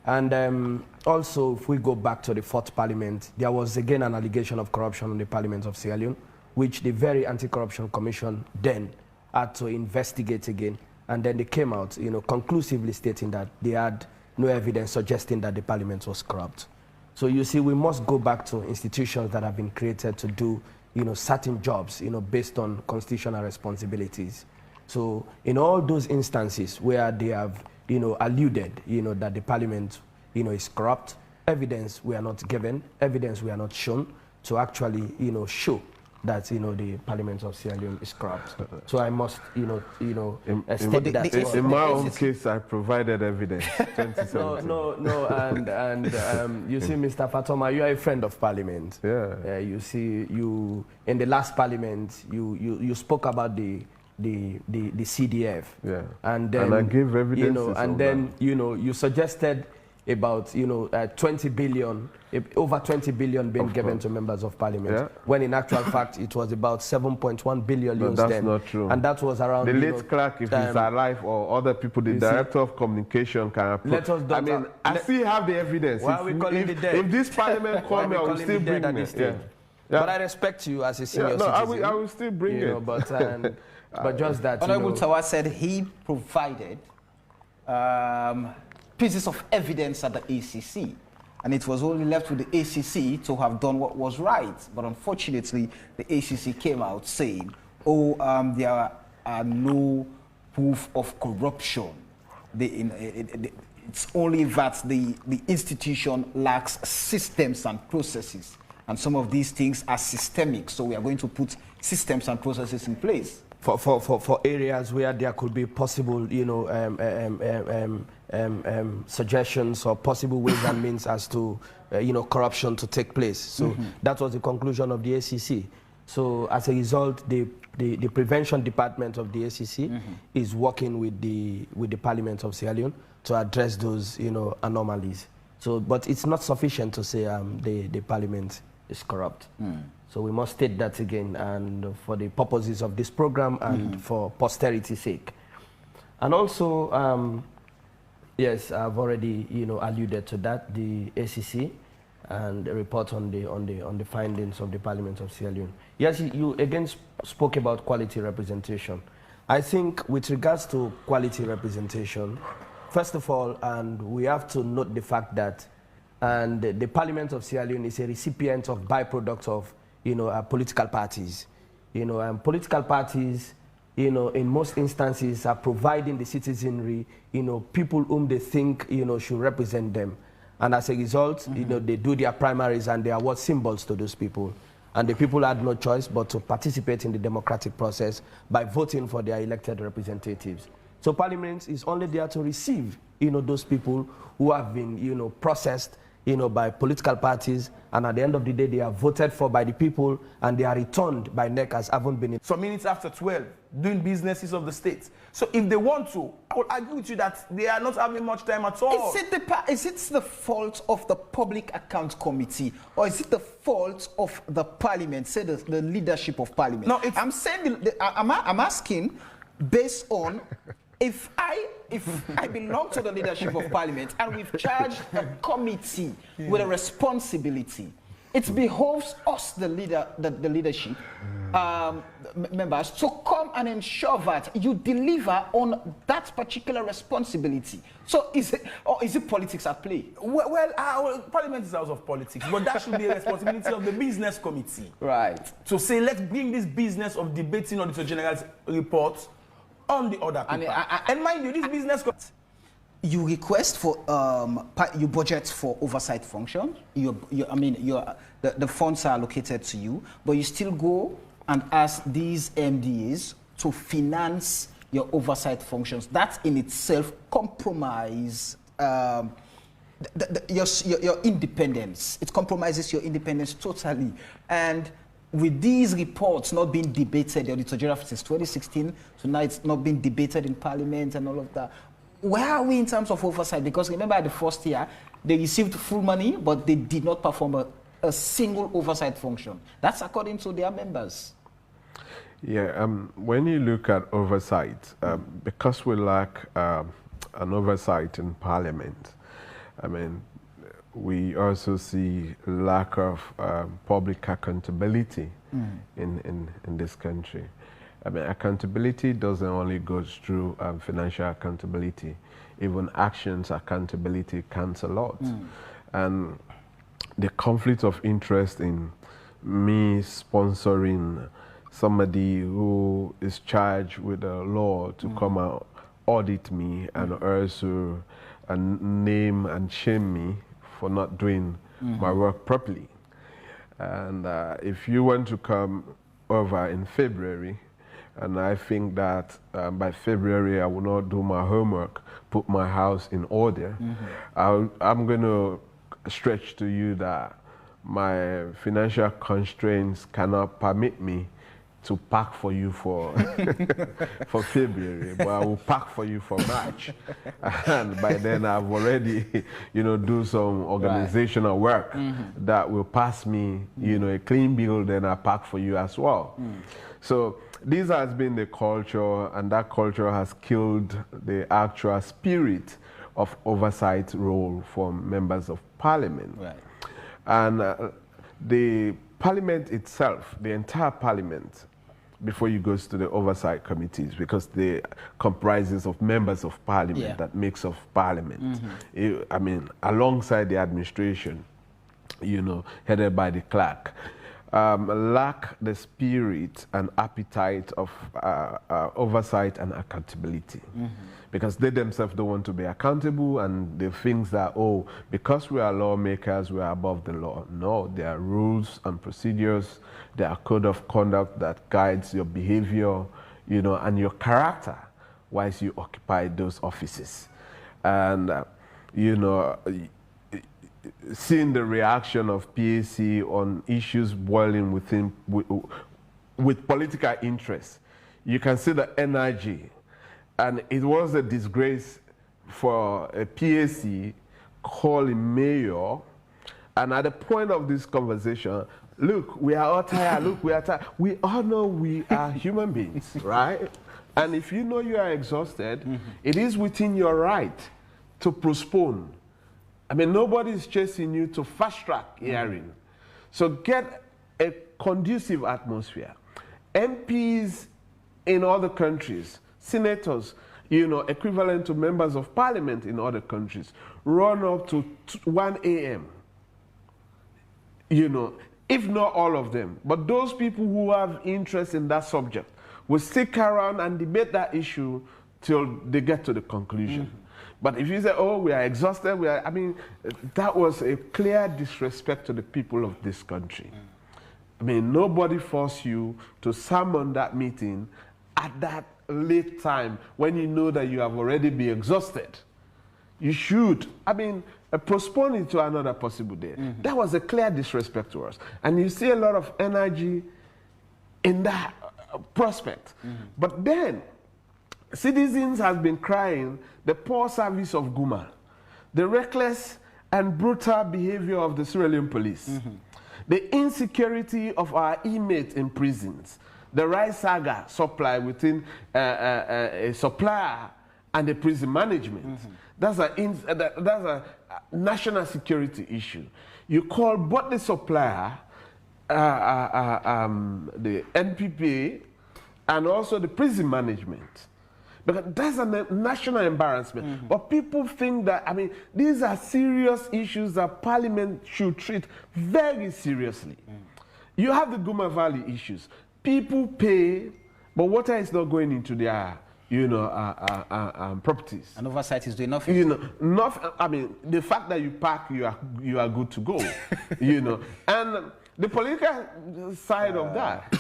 And also, if we go back to the 4th Parliament, there was again an allegation of corruption in the Parliament of Sierra Leone, which the very Anti-Corruption Commission then had to investigate again. And then they came out, you know, conclusively stating that they had no evidence suggesting that the Parliament was corrupt. So you see, we must go back to institutions that have been created to do, you know, certain jobs, you know, based on constitutional responsibilities. So in all those instances where they have, you know, alluded, you know, that the Parliament, you know, is corrupt, evidence we are not given, evidence we are not shown to actually, you know, show that, you know, the Parliament of Sierra Leone is corrupt. So I must, state that. In my own case, I provided evidence. No, and you see, Mr. Fatoma, you are a friend of Parliament. Yeah. You see, you in the last Parliament, you spoke about the CDF. Yeah. And then I gave evidence. You know, and then you know, you suggested about, you know, 20 billion, over 20 billion being given to members of Parliament, when in actual fact it was about 7.1 billion. No, that's not true. And that was around the late clerk, if he's alive, or other people, the director of communication can approve. I mean, I still have the evidence. Why are we calling it dead? If this Parliament call me, I will still bring it. But I respect you as a senior citizen. I will still bring it. Know, but just that. Honorable Tawa said he provided pieces of evidence at the ACC, and it was only left with the ACC to have done what was right. But unfortunately, the ACC came out saying, there are no proof of corruption. It's only that the institution lacks systems and processes, and some of these things are systemic, so we are going to put systems and processes in place. For areas where there could be possible, you know, suggestions or possible ways and means as to, you know, corruption to take place. So that was the conclusion of the ACC. So as a result, the prevention department of the ACC is working with the Parliament of Sierra Leone to address those, you know, anomalies. So, but it's not sufficient to say the Parliament is corrupt. So we must state that again, and for the purposes of this program and for posterity's sake. And also, yes, I've already alluded to that, the ACC and the report on the findings of the Parliament of Sierra Leone. Yes, you again spoke about quality representation. I think with regards to quality representation, first of all, and we have to note the fact that the Parliament of Sierra Leone is a recipient of byproducts of political parties. And political parties, in most instances are providing the citizenry, people whom they think, should represent them. And as a result, they do their primaries and they award symbols to those people. And the people had no choice but to participate in the democratic process by voting for their elected representatives. So Parliament is only there to receive, those people who have been, processed, by political parties, and at the end of the day, they are voted for by the people, and they are returned by NEC as haven't been. Some minutes after 12, doing businesses of the state. So if they want to, I will argue with you that they are not having much time at all. Is it the fault of the Public Account Committee, or is it the fault of the Parliament, say the leadership of Parliament? No, I'm saying, I'm asking based on if I belong to the leadership of Parliament and we've charged a committee with a responsibility, it behoves us, the leadership members, to come and ensure that you deliver on that particular responsibility. So is it politics at play? Well, Parliament is a house of politics, but that should be a responsibility of the business committee. Right. To say, let's bring this business of debating Auditor General's report on the other paper. And mind you, this business... You request for, you budget for oversight function. The funds are allocated to you, but you still go and ask these MDAs to finance your oversight functions. That in itself compromises your independence. It compromises your independence totally. And with these reports not being debated, the Auditor General since 2016, so now it's not being debated in Parliament and all of that. Where are we in terms of oversight? Because remember, the first year, they received full money, but they did not perform a single oversight function. That's according to their members. Yeah, when you look at oversight, because we lack an oversight in Parliament, we also see lack of public accountability in this country. Accountability doesn't only go through financial accountability. Even actions accountability counts a lot. And the conflict of interest in me sponsoring somebody who is charged with the law to come and audit me and also name and shame me for not doing my work properly. And if you want to come over in February, and I think that by February I will not do my homework, put my house in order, I'm going to stretch to you that my financial constraints cannot permit me to pack for you for for February, but I will pack for you for March. And by then I've already, do some organizational work that will pass me, a clean bill, then I pack for you as well. So this has been the culture, and that culture has killed the actual spirit of oversight role for members of Parliament. Right. And the Parliament itself, the entire Parliament, before you go to the oversight committees, because they comprises of members of Parliament that makes of Parliament. Alongside the administration, headed by the clerk, lack the spirit and appetite of oversight and accountability. Because they themselves don't want to be accountable, and they think that, because we are lawmakers, we are above the law. No, there are rules and procedures, there are code of conduct that guides your behavior, and your character whilst you occupy those offices. And, seeing the reaction of PAC on issues boiling with political interest, you can see the energy. And it was a disgrace for a PAC calling mayor And at the point of this conversation, look, we are all tired. Look, we are tired. We all know we are human beings, right? And if you know you are exhausted, it is within your right to postpone. I mean, nobody is chasing you to fast-track hearing. So get a conducive atmosphere. MPs in other countries, senators, you know, equivalent to members of parliament in other countries, run up to 1 a.m., you know, if not all of them. But those people who have interest in that subject will stick around and debate that issue till they get to the conclusion. But if you say, oh, we are exhausted, I mean, that was a clear disrespect to the people of this country. I mean, nobody forced you to summon that meeting at that late time when you know that you have already been exhausted. You should, I mean, postpone it to another possible day. That was a clear disrespect to us. And you see a lot of energy in that prospect. But then, citizens have been crying the poor service of Guma, the reckless and brutal behavior of the Sierra Leone police, the insecurity of our inmates in prisons, the rice saga supply within a supplier and the prison management. That's a national security issue. You call both the supplier, the NPPA, and also the prison management. Because that's a national embarrassment. But people think that, I mean, these are serious issues that Parliament should treat very seriously. You have the Guma Valley issues. People pay, but water is not going into their, you know, properties. And oversight is doing nothing. You know, I mean, the fact that you park, you are good to go. You know, and the political side of that.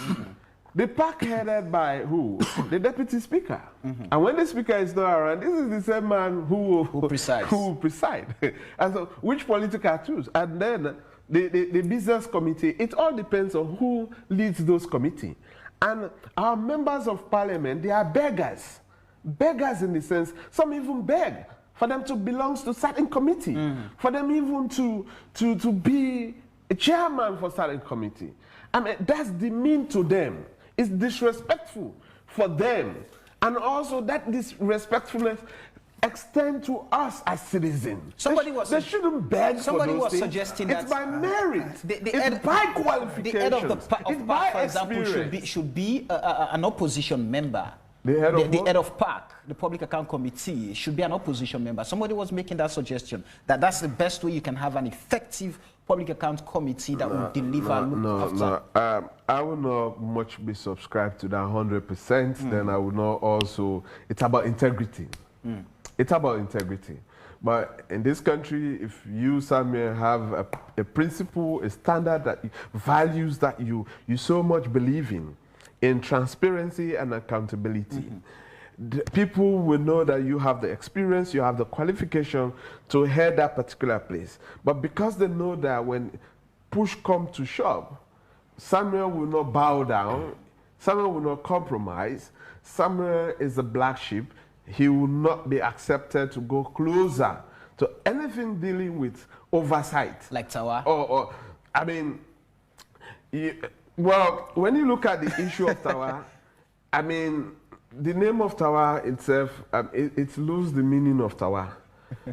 The park headed by who? The deputy speaker. And when the speaker is not around, this is the same man who presides. Who preside. And so, which political tools? And then the business committee, it all depends on who leads those committees. And our members of parliament, they are beggars. Beggars in the sense, some even beg for them to belong to certain committee, for them even to be a chairman for certain committee. I mean, that's demean to them. It's disrespectful for them. And also that disrespectfulness extend to us as citizens. They shouldn't beg somebody for those was things. suggesting it's that by merit. It's by qualifications. The head of the it's by for example, should be an opposition member. The head of PAC, the Public Account Committee, should be an opposition member. Somebody was making that suggestion, that that's the best way you can have an effective Public Account Committee that will deliver. I will not much be subscribed to that 100%. Then I will not also, it's about integrity. It's about integrity. But in this country, if you, Samuel, have a principle, a standard, that values that you so much believe in transparency and accountability, people will know that you have the experience, you have the qualification to head that particular place. But because they know that when push comes to shove, Samuel will not bow down, Samuel will not compromise, Samuel is a black sheep, he will not be accepted to go closer to anything dealing with oversight. Like Tawa? Or I mean, well, when you look at the issue of Tawa, I mean, the name of Tawa itself, it loses the meaning of Tawa.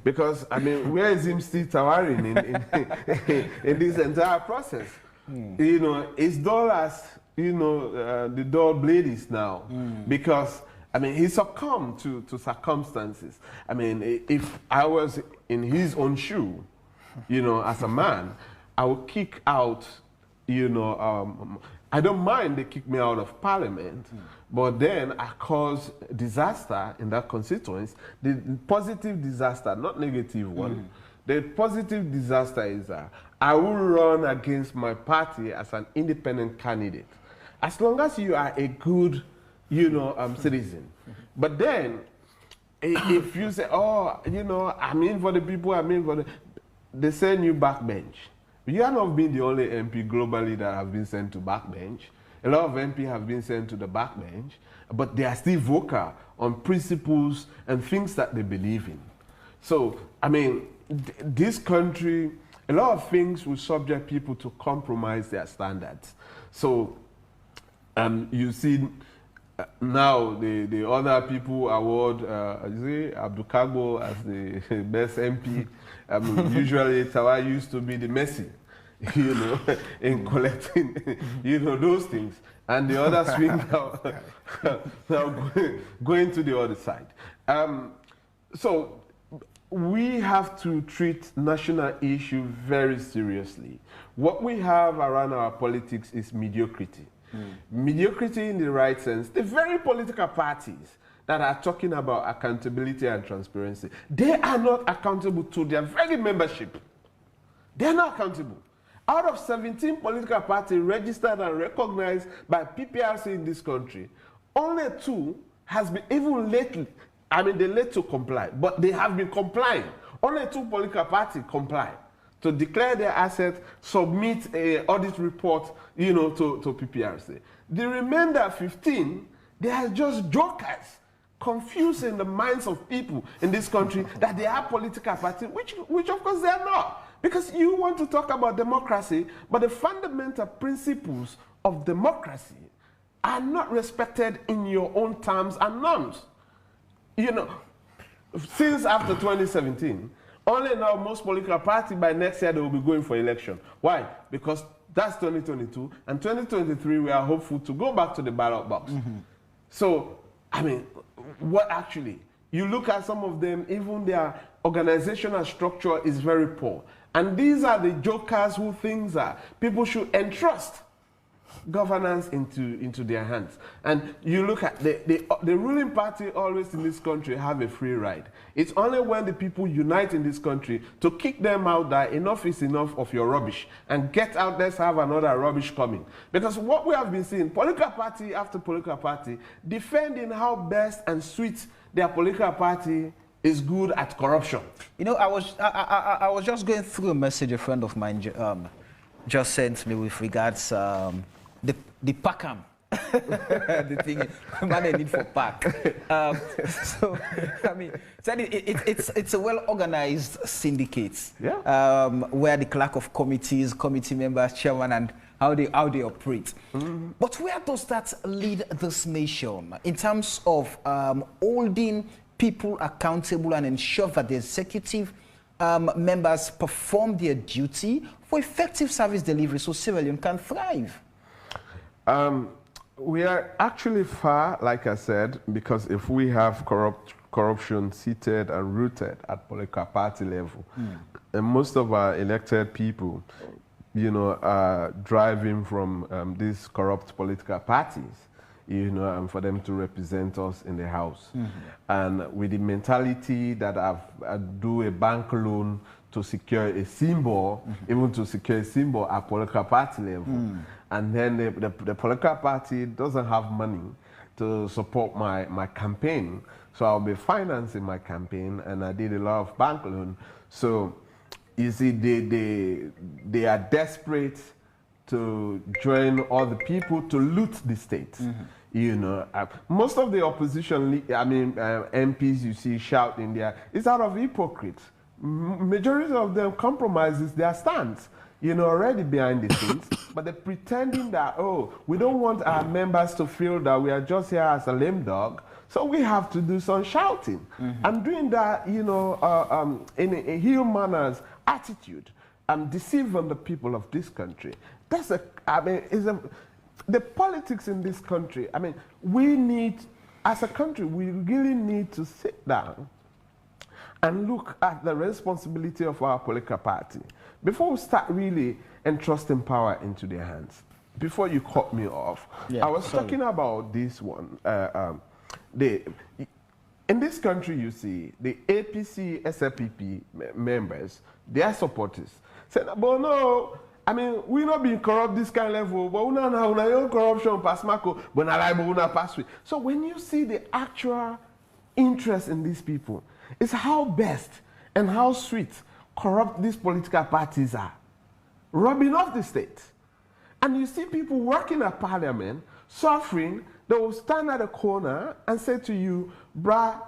Because, I mean, where is him still towering in this entire process? You know, it's dull as, you know, the dull blade is now. Because, I mean, he succumbed to circumstances. I mean, if I was in his own shoe, you know, as a man, I would kick out, you know, I don't mind they kick me out of parliament, but then I cause disaster in that constituency. The positive disaster, not negative one. The positive disaster is that I will run against my party as an independent candidate, as long as you are a good, you know, citizen. But then, if you say, oh, you know, I'm in for the people, I'm in for the, they send you backbench. You have not been the only MP globally that have been sent to backbench. A lot of MP have been sent to the backbench, but they are still vocal on principles and things that they believe in. So, I mean, this country, a lot of things will subject people to compromise their standards. So you see now the other people award Abdul Kagbo as the best MP. Usually Tawa used to be the Messi, you know, in collecting, you know, those things. And the other swing now going to the other side. So we have to treat national issue very seriously. What we have around our politics is mediocrity. Mediocrity in the right sense. The very political parties that are talking about accountability and transparency, they are not accountable to their very membership. They are not accountable. Out of 17 political parties registered and recognized by PPRC in this country, only 2 has been, even lately, I mean, they're late to comply, but they have been complying. Only 2 political parties comply to declare their assets, submit an audit report, you know, to PPRC. The remainder 15, they are just jokers, confusing the minds of people in this country that they are political parties, which of course they are not. Because you want to talk about democracy, but the fundamental principles of democracy are not respected in your own terms and norms. You know, since after 2017, only now most political parties by next year they will be going for election. Why? Because that's 2022, and 2023 we are hopeful to go back to the ballot box. So, I mean, what actually? You look at some of them, even their organizational structure is very poor. And these are the jokers who think that people should entrust governance into their hands. And you look at the ruling party always in this country have a free ride. It's only when the people unite in this country to kick them out that enough is enough of your rubbish and get out, let's have another rubbish coming. Because what we have been seeing, political party after political party, defending how best and sweet their political party is good at corruption. You know, I was just going through a message a friend of mine just sent me with regards the PACAM. The thing, man, I need for PAC. So, I mean, it's a well-organized syndicate, yeah. Where the clerk of committees, committee members, chairman, and how they operate. But where does that lead this nation in terms of holding people accountable and ensure that the executive members perform their duty for effective service delivery so Sierra Leone can thrive? We are actually far, like I said, because if we have corruption seated and rooted at political party level, and most of our elected people, you know, are driving from these corrupt political parties, you know, and for them to represent us in the House. And with the mentality that I do a bank loan to secure a symbol, even to secure a symbol at political party level. And then the political party doesn't have money to support my campaign. So I'll be financing my campaign, and I did a lot of bank loan. So you see, they are desperate to join other people to loot the state. You know, most of the opposition, MPs you see shouting there, it's out of hypocrites. Majority of them compromises their stance, you know, already behind the scenes, but they're pretending that, oh, we don't want our members to feel that we are just here as a lame dog, so we have to do some shouting. And doing that, you know, in a heel manners attitude, deceiving the people of this country. That's the politics in this country. I mean, we need, as a country, we really need to sit down and look at the responsibility of our political party before we start really entrusting power into their hands. Before you cut me off, yeah, I was talking about this one. In this country, you see, the APC, SLPP members, their supporters, said, but no, I mean, we not being corrupt this kind of level, but we not have own corruption pass Marco, but not pass with. So when you see the actual interest in these people, it's how best and how sweet corrupt these political parties are, robbing off the state. And you see people working at parliament, suffering. They will stand at a corner and say to you, brah,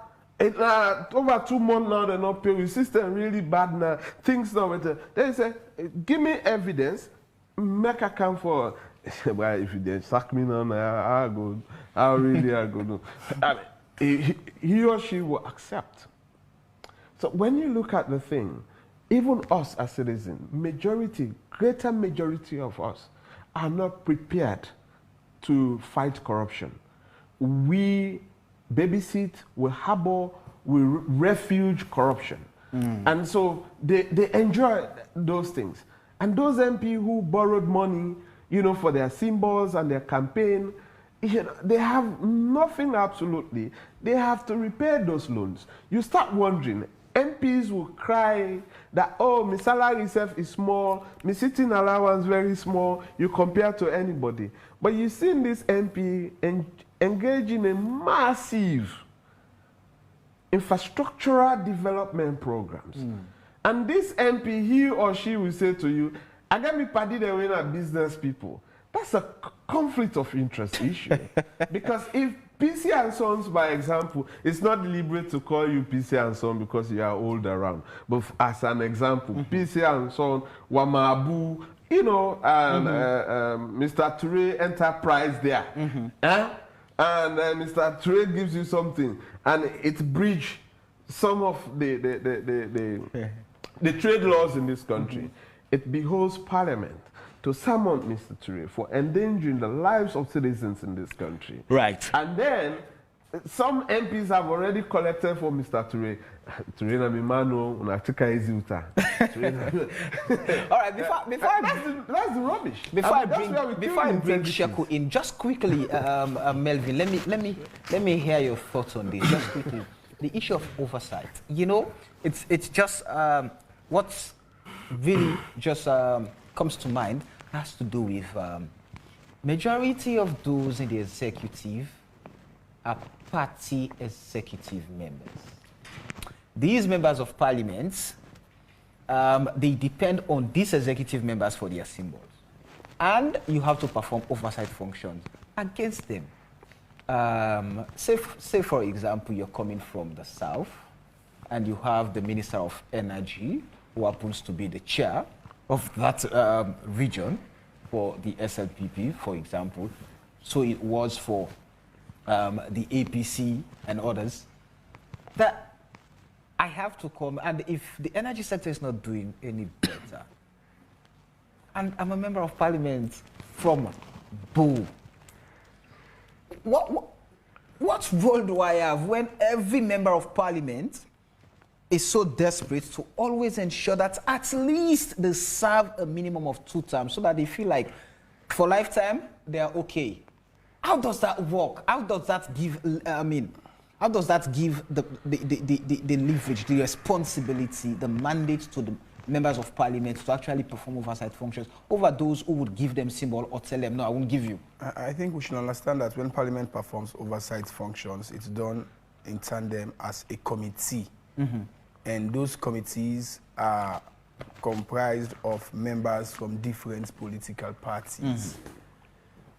Over 2 months now, they're not paying. The system really bad now. Things not better. They say, give me evidence, make a account for. Well, if they sack me now, I go. I go. No. I mean, he or she will accept. So when you look at the thing, even us as citizens, greater majority of us are not prepared to fight corruption. We babysit, we harbor, we refuge corruption. And so they enjoy those things. And those MP who borrowed money, for their symbols and their campaign, they have nothing absolutely. They have to repay those loans. You start wondering, MPs will cry that, oh, my salary itself is small, my sitting allowance very small, you compare to anybody. But you see this MP engage in a massive infrastructural development programs. And this MP, he or she will say to you, I got me party the way at business people. That's a conflict of interest issue. Because if PC and Sons, by example, it's not deliberate to call you PC and Son because you are old around. But as an example, PC and Son, Wamabu, and Mr. Toure Enterprise there. And Mr. Toure gives you something, and it bridges some of the trade laws in this country. It behoves Parliament to summon Mr. Toure for endangering the lives of citizens in this country. Right. And then some MPs have already collected for Mr. Toure. Toure na mimano unatika eziuta. All right. Before that's the rubbish. Before I bring Sheku in, just quickly, Melvin, let me hear your thoughts on this. Just quickly, the issue of oversight. It's just what's really just comes to mind has to do with majority of those in the executive are party executive members. These members of parliament, they depend on these executive members for their symbols. And you have to perform oversight functions against them. Say for example, you're coming from the south and you have the Minister of Energy, who happens to be the chair of that region for the SLPP, for example. So it was for the APC and others. That I have to come, and if the energy sector is not doing any better, and I'm a member of parliament from Boo, what role do I have when every member of parliament is so desperate to always ensure that at least they serve a minimum of 2 terms so that they feel like for lifetime they are okay? How does that work? How does that give, how does that give the leverage, the responsibility, the mandate to the members of parliament to actually perform oversight functions over those who would give them symbol or tell them, no, I won't give you? I think we should understand that when parliament performs oversight functions, it's done in tandem as a committee. And those committees are comprised of members from different political parties.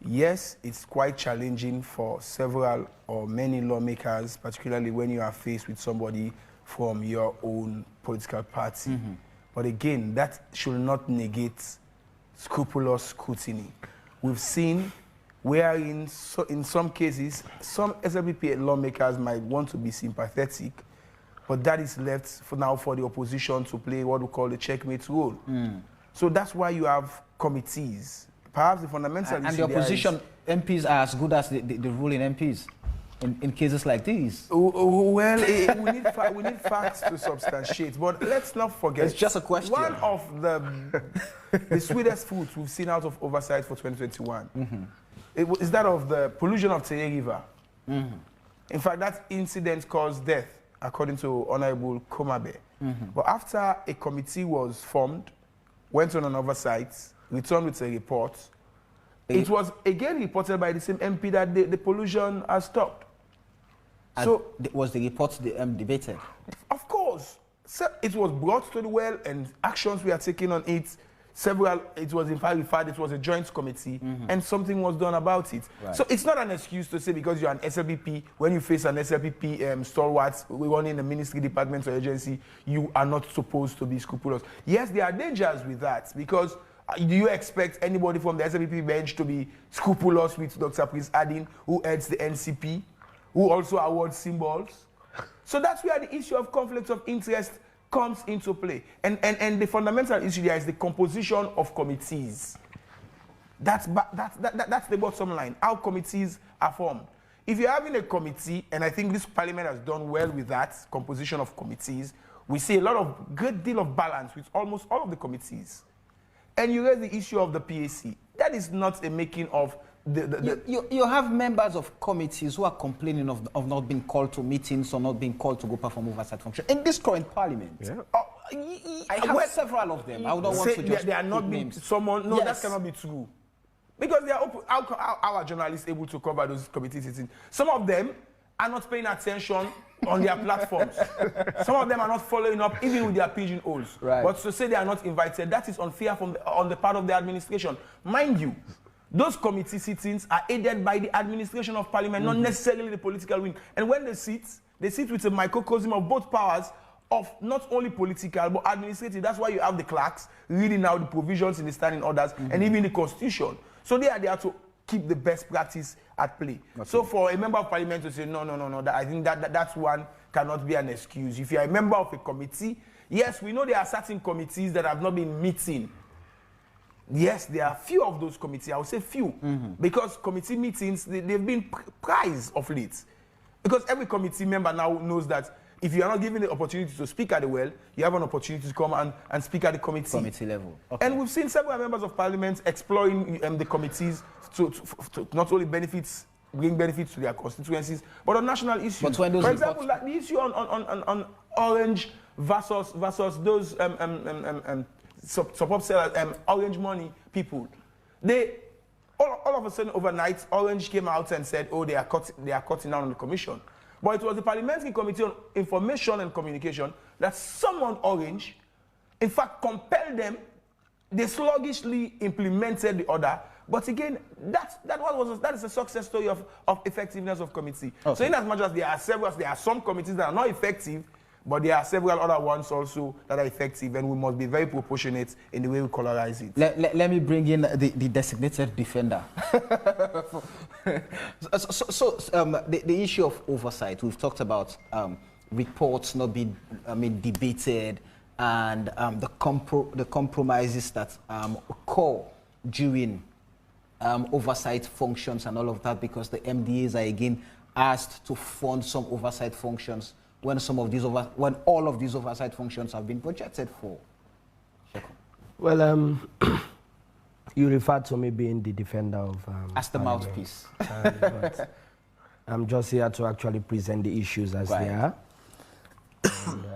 Yes, it's quite challenging for several or many lawmakers, particularly when you are faced with somebody from your own political party. But again, that should not negate scrupulous scrutiny. We've seen where in some cases, some SLPP lawmakers might want to be sympathetic, but that is left for now for the opposition to play what we call the checkmate role. So that's why you have committees. Perhaps the fundamental issue. And the opposition MPs are as good as the ruling MPs in cases like these. Well, we need facts to substantiate, but let's not forget. It's just a question. One of the sweetest foods we've seen out of oversight for 2021 is that of the pollution of Teye River. In fact, that incident caused death, according to Honorable Komabe. But after a committee was formed, went on an oversight, returned with a report, it was again reported by the same MP that the pollution has stopped. So was the report debated? Of course. So it was brought to the well and actions we are taking on it. it was in fact, it was a joint committee, and something was done about it. Right. So it's not an excuse to say because you're an SLPP, when you face an SLPP stalwart running a ministry, department, or agency, you are not supposed to be scrupulous. Yes, there are dangers with that, because do you expect anybody from the SLPP bench to be scrupulous with Dr. Prince Adin, who heads the NCP, who also awards symbols? So that's where the issue of conflicts of interest comes into play. And the fundamental issue there is the composition of committees. That's the bottom line, how committees are formed. If you're having a committee, and I think this parliament has done well with that composition of committees, we see a great deal of balance with almost all of the committees. And you raise the issue of the PAC. That is not a making of You have members of committees who are complaining of not being called to meetings or not being called to go perform oversight function in this current parliment. Yeah. I have several of them. I would not want to just they are not being names. someone. No, Yes. that cannot be true. Because they are open. How are journalists able to cover those committee sittings? Some of them are not paying attention on their platforms. Some of them are not following up, even with their pigeonholes. Right. But to say they are not invited, that is unfair on the part of the administration. Mind you, those committee sittings are aided by the administration of parliament, not necessarily the political wing. And when they sit with a microcosm of both powers, of not only political but administrative. That's why you have the clerks reading out the provisions in the standing orders and even the constitution. So they are there to keep the best practice at play. Okay. So for a member of parliament to say, no, I think that one cannot be an excuse. If you are a member of a committee, yes, we know there are certain committees that have not been meeting. Yes, there are few of those committees. I would say few, because committee meetings, they've been prized of late. Because every committee member now knows that if you are not given the opportunity to speak at the well, you have an opportunity to come and speak at the committee level. Okay. And we've seen several members of parliament exploring the committees to not only bring benefits to their constituencies, but on national issues. But when those for example, like the issue on Orange versus those support sellers, Orange money people, they all of a sudden overnight, Orange came out and said, oh, they are cutting down on the commission. But it was the Parliamentary Committee on Information and Communication that summoned Orange, in fact compelled them. They sluggishly implemented the order. But again, that is a success story of effectiveness of committee. Okay. So in as much as there are some committees that are not effective, but there are several other ones also that are effective, and we must be very proportionate in the way we colorize it. Let me bring in the designated defender. The issue of oversight, we've talked about reports not being debated, and the compromises that occur during oversight functions and all of that, because the MDAs are again asked to fund some oversight functions when all of these oversight functions have been budgeted for. Well, you referred to me being the defender of... as the mouthpiece. But I'm just here to actually present the issues as they are. And,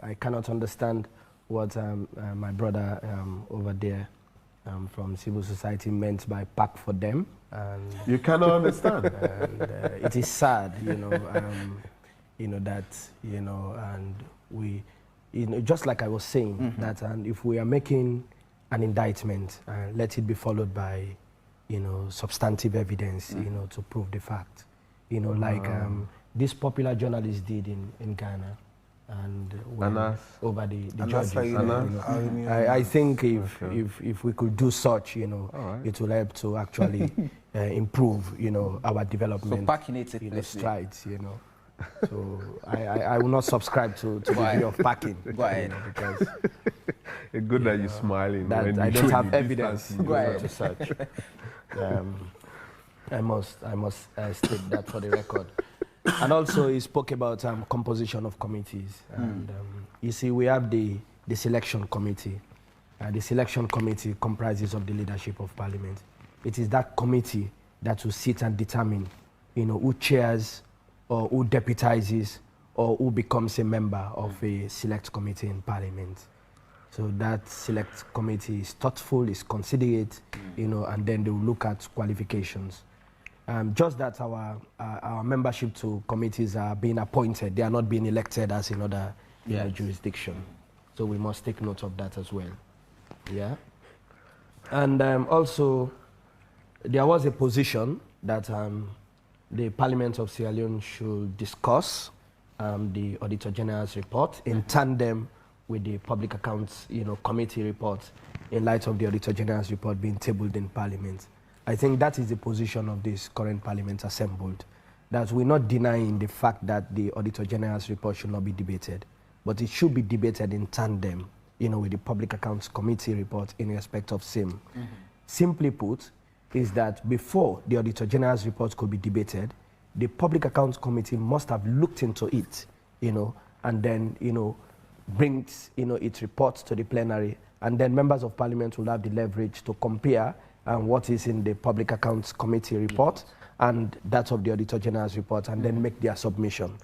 I cannot understand what my brother over there from civil society meant by pack for them. And you cannot understand. And, it is sad, that, and we, just like I was saying, that and if we are making an indictment, let it be followed by, substantive evidence, to prove the fact. Like this popular journalist did in Ghana, and over the judges. I think if we could do such, it will help to actually improve, our development. So packing it strides, So I will not subscribe to the view of packing. Go ahead. Because it's good that you're smiling. That I don't have evidence to search. I must state that for the record. And also, he spoke about composition of committees. And you see, we have the selection committee. The selection committee comprises of the leadership of Parliament. It is that committee that will sit and determine, who chairs or who deputizes or who becomes a member of a select committee in Parliament. So that select committee is thoughtful, is considerate, and then they will look at qualifications. Just that our membership to committees are being appointed. They are not being elected as in other jurisdiction. So we must take note of that as well. Yeah. And also, there was a position that the Parliament of Sierra Leone should discuss the Auditor General's report in tandem with the Public Accounts, Committee report, in light of the Auditor General's report being tabled in Parliament. I think that is the position of this current Parliament assembled, that we're not denying the fact that the Auditor General's report should not be debated, but it should be debated in tandem, with the Public Accounts Committee report in respect of same. Simply put, is that before the Auditor General's report could be debated, the Public Accounts Committee must have looked into it, and then, brings, its report to the plenary, and then members of Parliament will have the leverage to compare what is in the Public Accounts Committee report and that of the Auditor General's report, and then make their submission.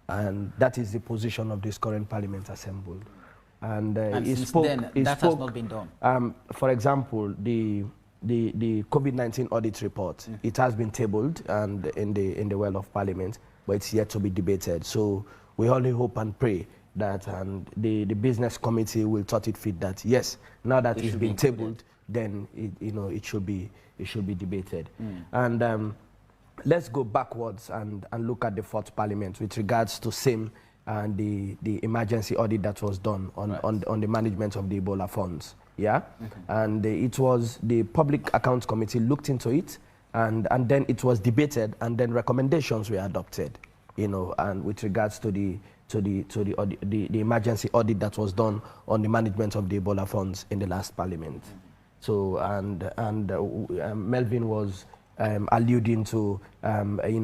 And that is the position of this current Parliament assembled. And since then, that has not been done. For example, the COVID-19 audit report, it has been tabled and in the well of Parliament, but it's yet to be debated. So we only hope and pray that the business committee will thought it fit that yes, now that it's been tabled, then it should be debated. And let's go backwards and look at the fourth Parliament with regards to same and the emergency audit that was done on the management of the Ebola funds. Yeah, and it was the Public Accounts Committee looked into it, and then it was debated, and then recommendations were adopted. And with regards to the emergency audit that was done on the management of the Ebola funds in the last Parliament. So Melvin was alluding to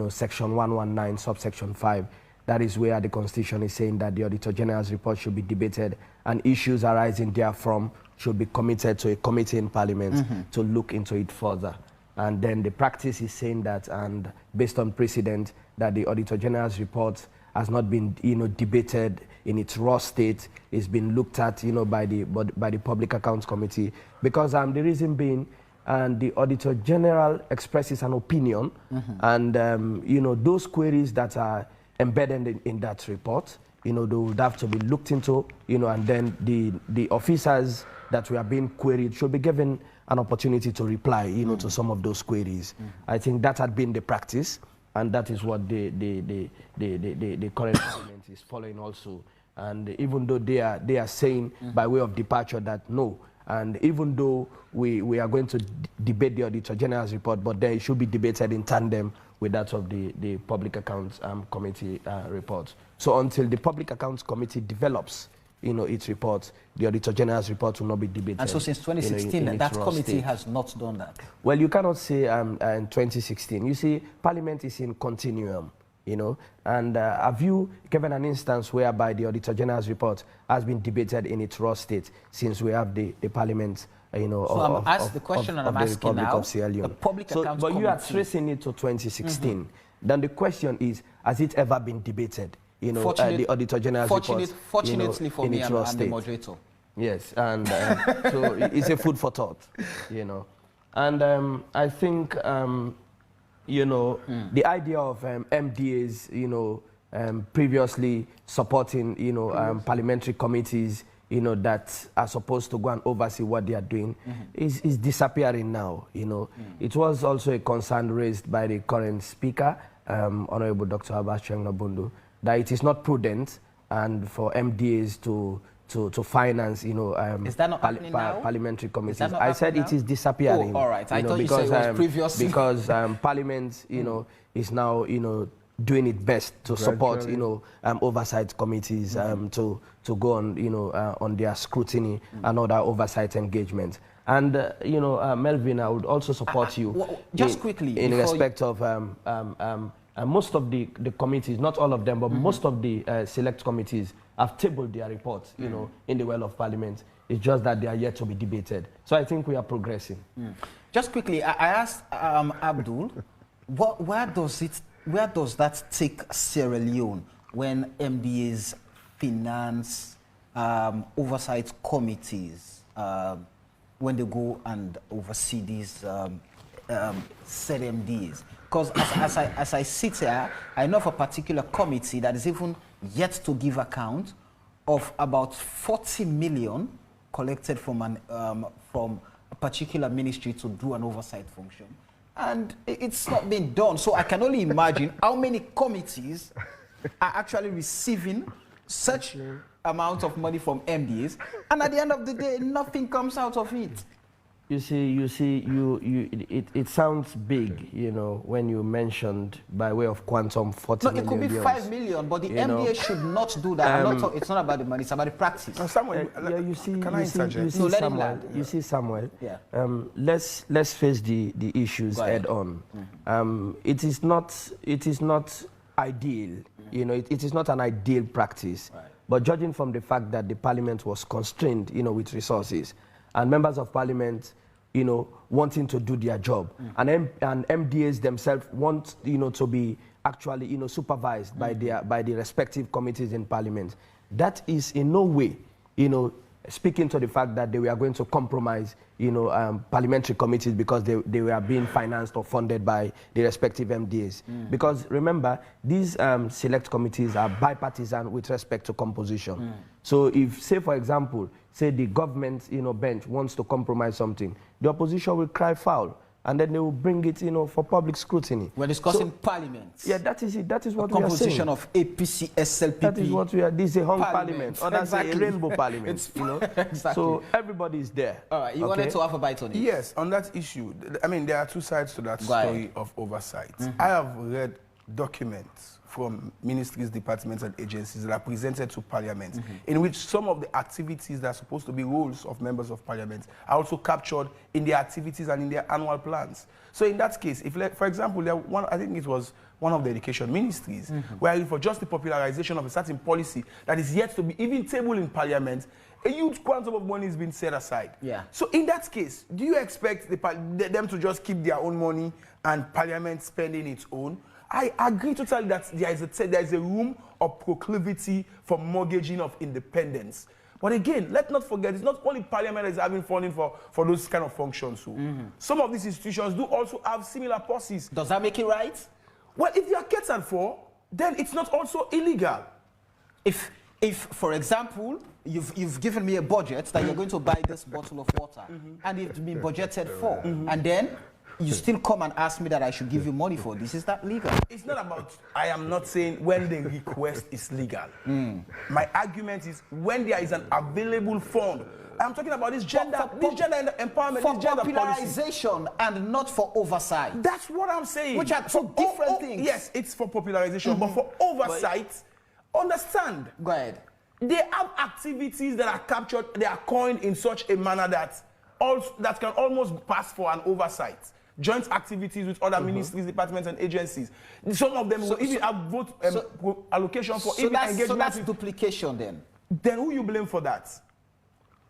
Section 119, subsection 5. That is where the Constitution is saying that the Auditor General's report should be debated and issues arising therefrom should be committed to a committee in Parliament to look into it further. And then the practice is saying that, and based on precedent, that the Auditor General's report has not been debated in its raw state. It's been looked at by the Public Accounts Committee, because the reason being, and the Auditor General expresses an opinion, and those queries that are embedded in that report, they would have to be looked into, and then the officers that were being queried should be given an opportunity to reply, to some of those queries. I think that had been the practice, and that is what the current Parliament is following also. And even though they are saying by way of departure that no, and even though we are going to debate the Auditor General's report, but then it should be debated in tandem with that of the Public Accounts Committee report. So until the Public Accounts Committee develops its report, the Auditor General's report will not be debated. And so since 2016, that committee has not done that? Well, you cannot say in 2016. You see, Parliament is in continuum, and have you given an instance whereby the Auditor General's report has been debated in its raw state since we have the Parliament, so the question I'm asking now, the Public Accounts But Committee. You are tracing it to 2016. Then the question is, has it ever been debated? The Auditor General's report. Fortunately for me, I'm the moderator. Yes, and so it's a food for thought, And I think, the idea of MDAs, previously supporting, parliamentary committees, that are supposed to go and oversee what they are doing, is disappearing now, It was also a concern raised by the current speaker, Honorable Dr. Abbas Bundu, that it is not prudent and for MDAs to finance, is that not happening now? Parliamentary committees. I said it is disappearing. Oh, all right. I thought you said it was previously. Because Parliament, is now, doing its best to support, oversight committees to go on their scrutiny and other oversight engagement. And Melvin, I would also support you. Just quickly, in respect of most of the committees, not all of them, but most of the select committees have tabled their reports, in the well of Parliament. It's just that they are yet to be debated. So I think we are progressing. Just quickly, I asked Abdul, where does that take Sierra Leone when MDAs finance oversight committees when they go and oversee these said MDAs? Because as I sit here, I know of a particular committee that is even yet to give account of about 40 million collected from a particular ministry to do an oversight function. And it's not being done. So I can only imagine how many committees are actually receiving such amount of money from MDAs, and at the end of the day, nothing comes out of it. You see, it sounds big, you know, when you mentioned by way of quantum 40 million. No, it could be 5 million, but the MDA should not do that. It's not about the money, it's about the practice. Samuel, you see, can I interject? You see, Samuel, let's face the issues head on. It is not ideal, you know, it is not an ideal practice. Right. But judging from the fact that the parliament was constrained, you know, with resources, and members of parliament, you know, wanting to do their job, and MDAs themselves want, you know, to be actually, you know, supervised by the respective committees in parliament. That is in no way, you know, speaking to the fact that they were going to compromise, you know, parliamentary committees because they were being financed or funded by the respective MDAs. Because remember, these select committees are bipartisan with respect to composition. So if, say for example, say the government, you know, bench wants to compromise something, the opposition will cry foul, and then they will bring it, you know, for public scrutiny. We're discussing parliament. Yeah, that is it. That is what we are saying. Composition of APC, SLPP. That is what we are. This is a hung parliament. Or that's a rainbow parliament. You know? Exactly. So everybody is there. All right, you wanted to have a bite on it? Yes, on that issue. I mean, there are two sides to that story of oversight. I have read documents from ministries, departments, and agencies that are presented to Parliament, in which some of the activities that are supposed to be roles of members of Parliament are also captured in their activities and in their annual plans. So in that case, if, for example, I think it was one of the education ministries, where for just the popularization of a certain policy that is yet to be even tabled in Parliament, a huge quantum of money is being set aside. Yeah. So in that case, do you expect them to just keep their own money and Parliament spending its own? I agree totally that there is a room of proclivity for mortgaging of independence. But again, let's not forget, it's not only Parliament that is having funding for those kind of functions. So some of these institutions do also have similar policies. Does that make it right? Well, if they are catered for, then it's not also illegal. If for example, you've given me a budget that you're going to buy this bottle of water, and it's been budgeted for, and then you still come and ask me that I should give you money for this. Is that legal? It's not about, I am not saying when the request is legal. My argument is when there is an available fund. I'm talking about this gender empowerment, for this gender popularization and not for oversight. That's what I'm saying. Which are two different things. Yes, it's for popularization, but for oversight, understand. Go ahead. They have activities that are captured, they are coined in such a manner that can almost pass for an oversight. Joint activities with other ministries, departments, and agencies. Some of them will even have vote allocation for even engagement. So that's duplication then? Then who you blame for that?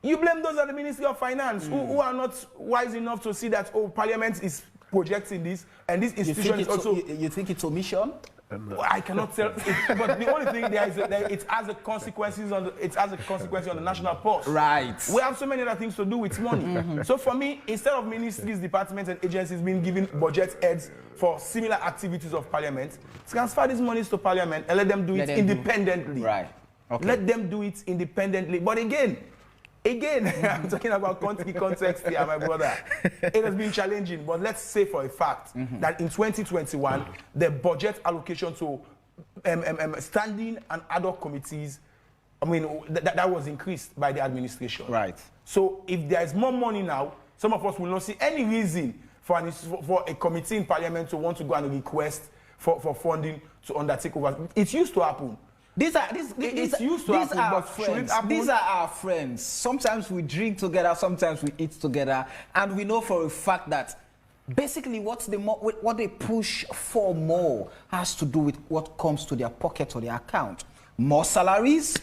You blame those at the Ministry of Finance who are not wise enough to see that, oh, Parliament is projecting this, and this institution is also... You think it's omission? I cannot tell, but the only thing it has a consequences on the national purse. Right. We have so many other things to do with money. So for me, instead of ministries, departments, and agencies being given budget heads for similar activities of Parliament, transfer these monies to Parliament and let them do it independently. Right. Okay. Let them do it independently. But again, I'm talking about country context here, my brother. It has been challenging, but let's say for a fact that in 2021, the budget allocation to standing and ad hoc committees, I mean, that was increased by the administration. Right. So if there is more money now, some of us will not see any reason for a committee in Parliament to want to go and request for funding to undertake over. It used to happen. These are our friends. Sometimes we drink together, sometimes we eat together, and we know for a fact that basically what they push for more has to do with what comes to their pocket or their account. More salaries,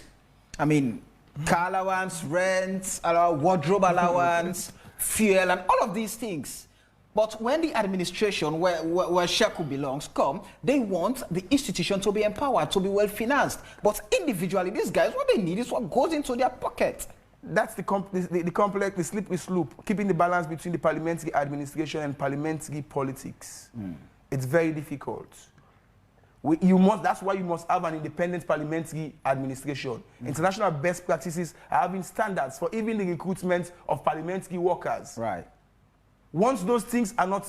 I mean, car allowance, rent, wardrobe allowance, fuel, and all of these things. But when the administration, where Sheku belongs, come, they want the institution to be empowered, to be well-financed. But individually, these guys, what they need is what goes into their pocket. That's the complex, the slippery slope, keeping the balance between the parliamentary administration and parliamentary politics. It's very difficult. That's why you must have an independent parliamentary administration. International best practices are having standards for even the recruitment of parliamentary workers. Right. Once those things are not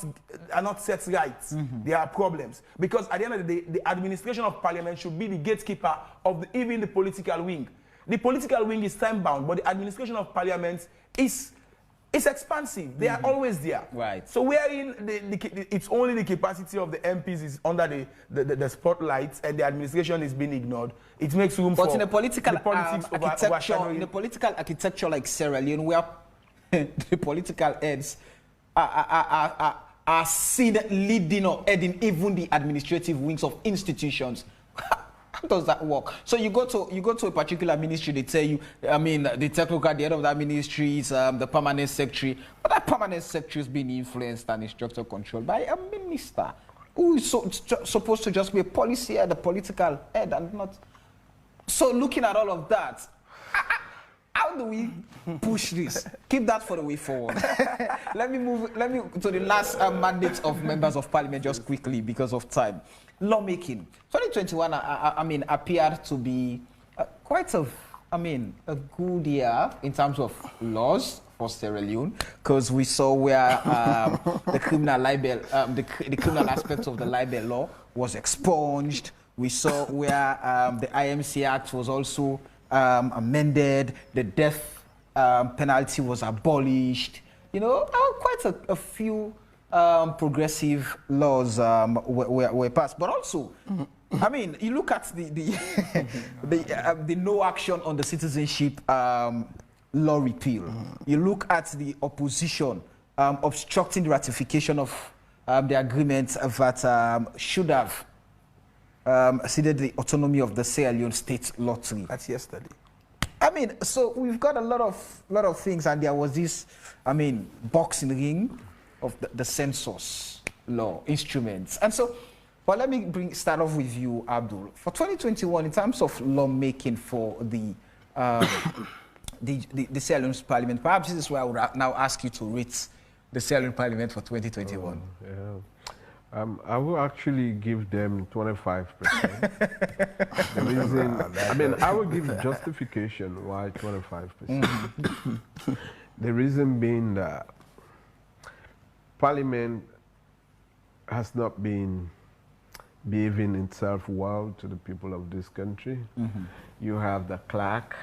set right, there are problems. Because at the end of the day, the administration of parliament should be the gatekeeper of even the political wing. The political wing is time-bound, but the administration of parliament is expansive. They are always there. Right. So wherein it's only the capacity of the MPs is under the spotlight and the administration is being ignored, it makes room for in a political the politics in a political architecture like Sierra Leone, where the political heads are seen leading or heading even the administrative wings of institutions. How does that work? So you go to a particular ministry, they tell you, I mean, the technocrat at the head of that ministry is the permanent secretary, but that permanent secretary is being influenced and instructor controlled by a minister who is supposed to just be a policy head, a political head, and not. So looking at all of that, how do we push this? Keep that for the way forward. Let me to the last mandate of members of parliament just quickly because of time. Lawmaking. 2021, I mean, appeared to be quite a good year in terms of laws for Sierra Leone, because we saw where the criminal libel, the criminal aspect of the libel law was expunged. We saw where the IMC Act was also amended, the death penalty was abolished. You know, quite a few progressive laws were passed. But also, I mean, you look at the no action on the citizenship law repeal. You look at the opposition obstructing the ratification of the agreement that should have ceded the autonomy of the Sierra Leone State Lottery. That's yesterday. I mean, so we've got a lot of things, and there was this, I mean, boxing ring of the census law instruments. And so, but let me start off with you, Abdul. For 2021, in terms of lawmaking for the Sierra Leone Parliament, perhaps this is where I would now ask you to rate the Sierra Leone Parliament for 2021. I will actually give them 25%. The reason, I mean, I will give justification why 25%. The reason being that Parliament has not been behaving itself well to the people of this country. You have the clerk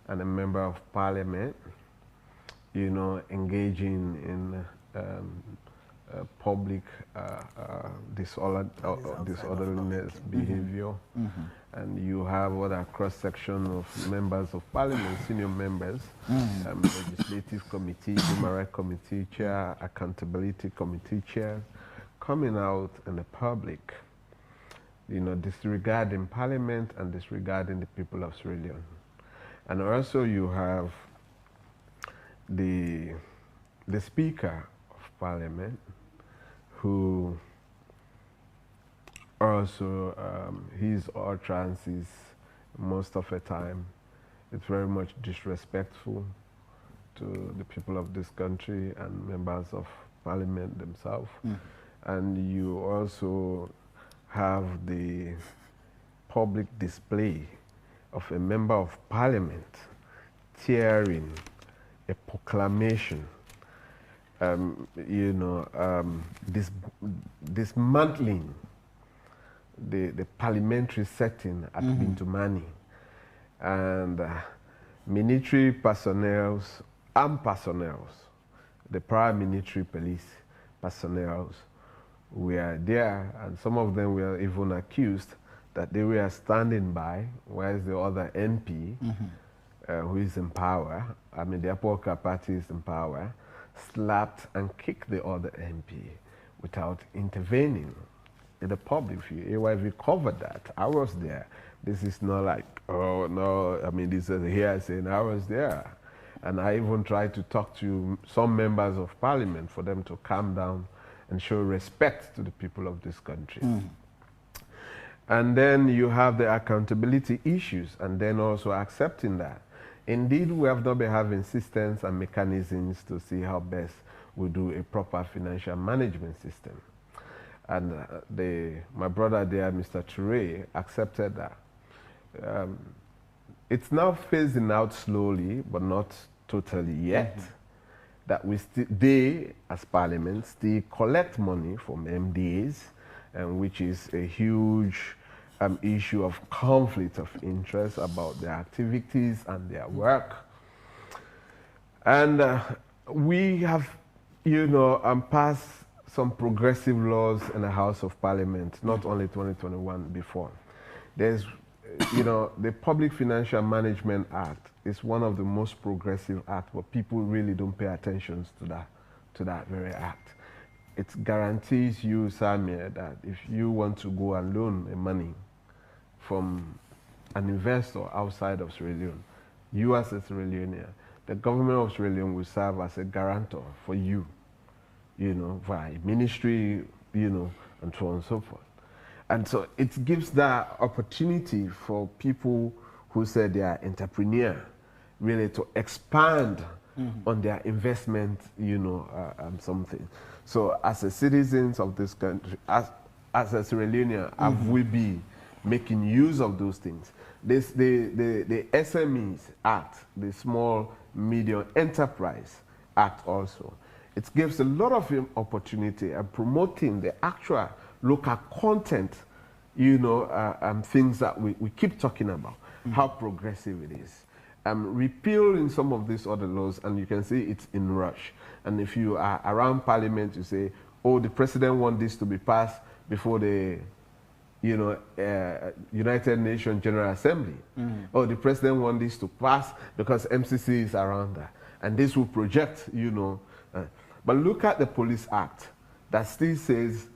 and a member of Parliament, you know, engaging in public disorderliness behavior, and you have other cross-section of members of Parliament, senior members, legislative committee, human rights committee chair, accountability committee chair, coming out in the public, you know, disregarding Parliament and disregarding the people of Sierra Leone. And also you have the Speaker of Parliament, who also, his utterances most of the time, it's very much disrespectful to the people of this country and members of Parliament themselves. And you also have the public display of a member of Parliament tearing a proclamation, you know, dismantling the parliamentary setting at Bintumani, and military personnel, armed personnel, the paramilitary police personnel were there, and some of them were even accused that they were standing by, whereas the other MP, who is in power, I mean the Apoka party is in power, slapped and kicked the other MP without intervening in the public view. AYV covered that. I was there. This is not like, oh no, I mean this is here saying I was there. And I even tried to talk to some members of Parliament for them to calm down and show respect to the people of this country. And then you have the accountability issues, and then also accepting that. Indeed, we have not been having systems and mechanisms to see how best we do a proper financial management system. And my brother there, Mr. Toure, accepted that. It's now phasing out slowly, but not totally yet. That they, as Parliament, still collect money from MDAs, which is a huge issue of conflict of interest about their activities and their work. And we have, passed some progressive laws in the House of Parliament, not only 2021 before. There's, the Public Financial Management Act is one of the most progressive acts, but people really don't pay attention to that very act. It guarantees you, Samir, that if you want to go and loan money from an investor outside of Sierra Leone, you as a Sierra Leonean, the government of Sierra Leone will serve as a guarantor for you, via ministry, and so on and so forth. And so it gives that opportunity for people who say they are entrepreneur, really to expand on their investment, something. So as a citizens of this country, as a Sierra Leonean, have we been making use of those things? The SMEs Act, the Small Medium Enterprise Act also, it gives a lot of opportunity and promoting the actual local content, things that we keep talking about, how progressive it is. Repealing some of these other laws, and you can see it's in rush. And if you are around Parliament, you say, oh, the president wants this to be passed before the United Nations General Assembly. Oh, the president wants this to pass because MCC is around that. And this will project, but look at the Police Act that still says,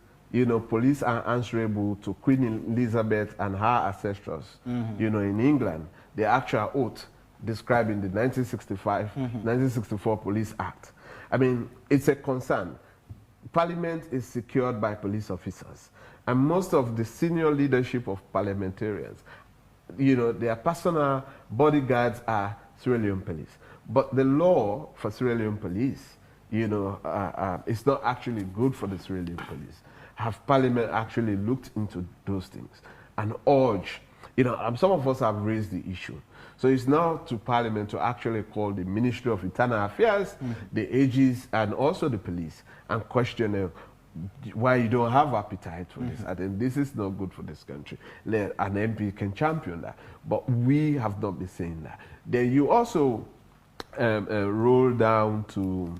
police are answerable to Queen Elizabeth and her ancestors, in England. The actual oath described in the 1964 Police Act. I mean, it's a concern. Parliament is secured by police officers. And most of the senior leadership of parliamentarians, their personal bodyguards are Sierra Leone police. But the law for Sierra Leone police, it's not actually good for the Sierra Leone police. Have Parliament actually looked into those things and urge, some of us have raised the issue. So it's now to Parliament to actually call the Ministry of Internal Affairs, the AGs, and also the police and question why you don't have appetite for this. I think this is not good for this country. An MP can champion that, but we have not been saying that. Then you also roll down to,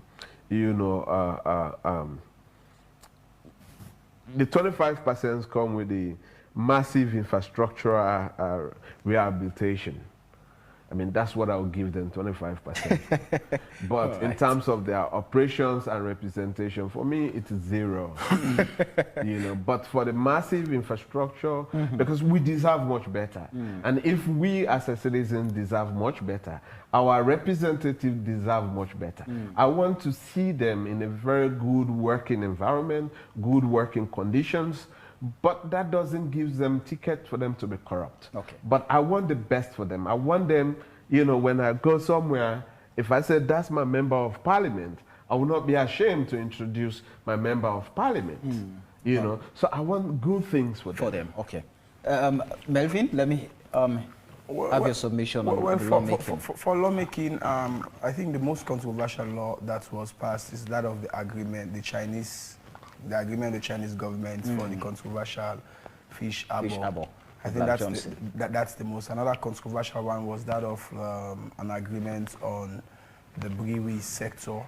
the 25% come with the massive infrastructural rehabilitation. I mean, that's what I would give them, 25%. But in terms of their operations and representation, for me, it's zero. But for the massive infrastructure, because we deserve much better. And if we as a citizen deserve much better, our representatives deserve much better. I want to see them in a very good working environment, good working conditions, but that doesn't give them ticket for them to be corrupt. Okay. But I want the best for them. I want them, when I go somewhere, if I say that's my member of parliament, I will not be ashamed to introduce my member of parliament. So I want good things for them. Okay. Melvin, let me have your submission on lawmaking. For lawmaking, I think the most controversial law that was passed is that of the agreement, the agreement with the Chinese government for the controversial fish harbor. I think that's the most. Another controversial one was that of an agreement on the brewery sector,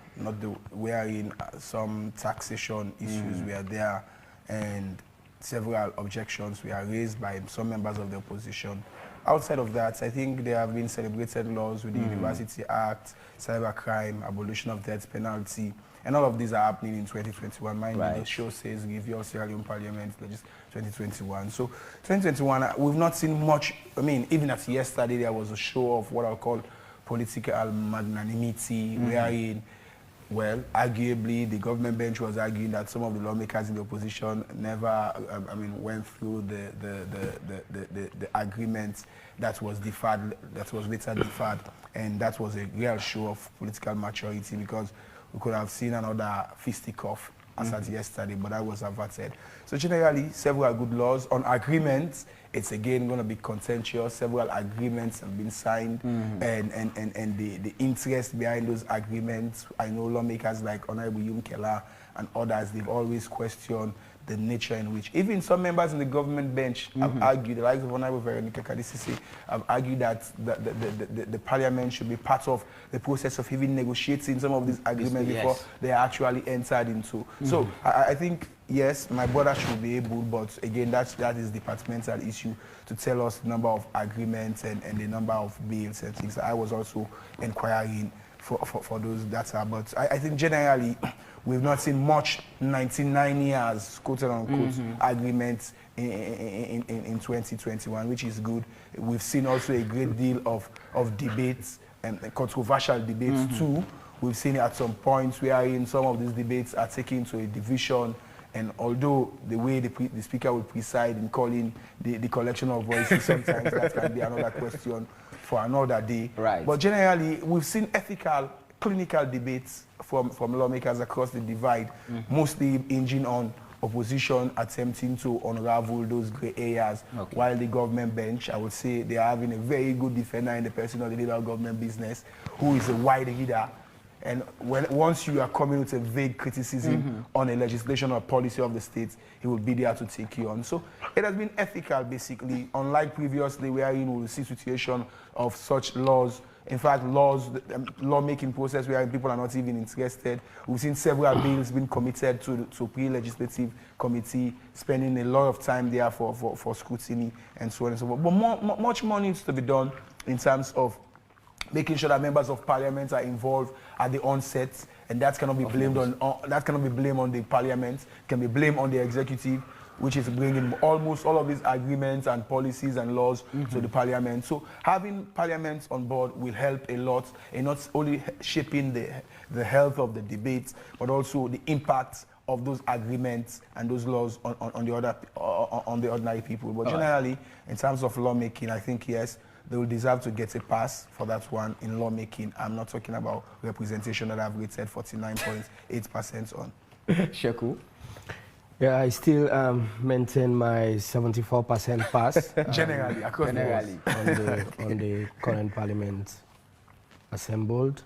wherein some taxation issues were there, and several objections were raised by some members of the opposition. Outside of that, I think there have been celebrated laws with the University Act, cybercrime, abolition of death penalty, and all of these are happening in 2021. Mind you, the show says review of Sierra Leone Parliament, 2021. So 2021, we've not seen much. I mean, even as yesterday, there was a show of what I'll call political magnanimity, wherein, well, arguably, the government bench was arguing that some of the lawmakers in the opposition never, went through the agreement that was deferred, that was later deferred, and that was a real show of political maturity, because we could have seen another fisticuff as at yesterday, but that was averted. So generally, several good laws. On agreements, it's again going to be contentious. Several agreements have been signed, and the interest behind those agreements, I know lawmakers like Honorable Yum Keller and others, they've always questioned the nature in which, even some members in the government bench have argued, the likes of Honorable Veronica Kadisisi have argued that the parliament should be part of the process of even negotiating some of these agreements before they are actually entered into. So I think, yes, my brother should be able, but again, that is departmental issue to tell us the number of agreements and the number of bills and things. I was also inquiring for those data, but I think generally, we've not seen much 99 years, quote-unquote, agreements in 2021, which is good. We've seen also a great deal of debates and controversial debates too. We've seen at some points wherein some of these debates are taken to a division, and although the way the speaker will preside in calling the collection of voices, sometimes that can be another question for another day. Right. But generally, we've seen ethical, clinical debates from lawmakers across the divide, mostly hinging on opposition attempting to unravel those grey areas, while the government bench, I would say, they are having a very good defender in the person of the leader of government business, who is a wide reader. And once you are coming with a vague criticism on a legislation or policy of the state, he will be there to take you on. So it has been ethical, basically, unlike previously, wherein we will see situation of such laws. In fact, lawmaking process where people are not even interested. We've seen several bills being committed to pre-legislative committee, spending a lot of time there for scrutiny and so on and so forth. But much more needs to be done in terms of making sure that members of parliament are involved at the onset, and that cannot be blamed on the parliament. It can be blamed on the executive, which is bringing almost all of these agreements and policies and laws to the parliament. So having parliament on board will help a lot in not only shaping the health of the debate, but also the impact of those agreements and those laws on the ordinary people. But generally, in terms of lawmaking, I think, yes, they will deserve to get a pass for that one in lawmaking. I'm not talking about representation that I've rated 49.8% on. Sheku? Yeah, I still maintain my 74% pass. Generally, across generally. On the current parliament assembled.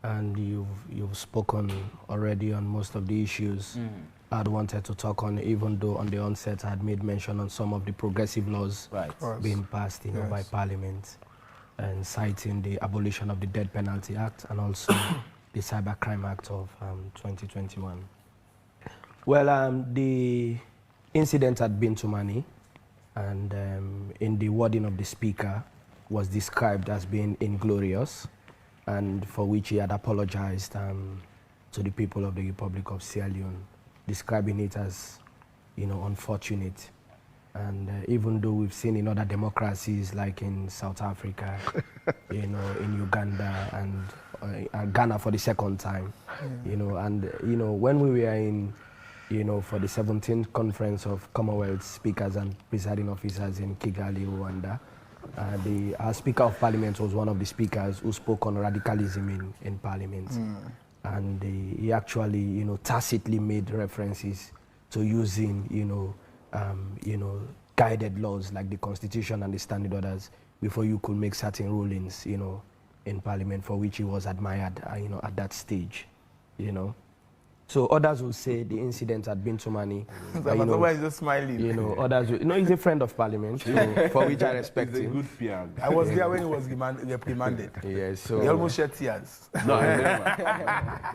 And you've spoken already on most of the issues I'd wanted to talk on, even though on the onset I had made mention on some of the progressive laws being passed by Parliament, and citing the Abolition of the Death Penalty Act and also the Cybercrime Act of 2021. Well, the incident had been to Mani, and in the wording of the speaker was described as being inglorious, and for which he had apologized to the people of the Republic of Sierra Leone, describing it as, unfortunate. And even though we've seen in other democracies like in South Africa, in Uganda and Ghana for the second time, when we were in, for the 17th conference of Commonwealth speakers and presiding officers in Kigali, Rwanda, our Speaker of Parliament was one of the speakers who spoke on radicalism in Parliament. And he actually, tacitly made references to using, guided laws like the Constitution and the Standing Orders before you could make certain rulings, in Parliament, for which he was admired, at that stage, So others will say the incident had been to Mani. But somebody's just smiling. Others will, he's a friend of Parliament, for which I respect him. He's a good PR. I was there when he was reprimanded. Yes, so He almost shed tears. No, I never.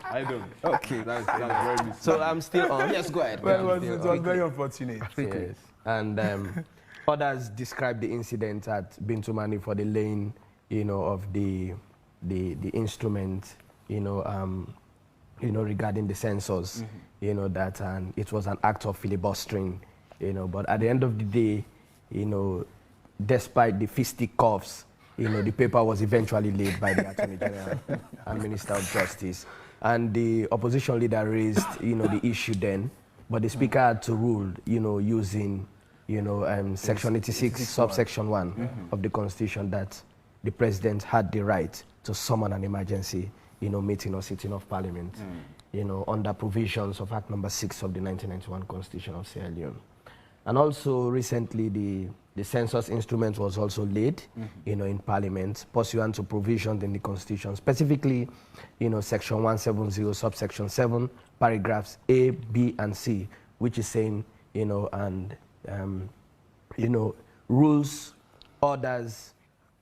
I don't. Okay, that's very misleading. So I'm still on. Yes, go ahead. Well, it was very unfortunate. Yes. And others describe the incident at Bintu Mani for the laying, of the instrument, regarding the censors, that it was an act of filibustering, but at the end of the day, despite the fisticuffs, the paper was eventually laid by the Attorney General and Minister of Justice. And the opposition leader raised, the issue then, but the Speaker had to rule, using, Section 86, subsection 1 of the Constitution, that the President had the right to summon an emergency, meeting or sitting of Parliament. under provisions of Act Number 6 of the 1991 Constitution of Sierra Leone. And also recently, the census instrument was also laid, in Parliament, pursuant to provisions in the Constitution, specifically, Section 170, subsection 7, paragraphs A, B, and C, which is saying, rules, orders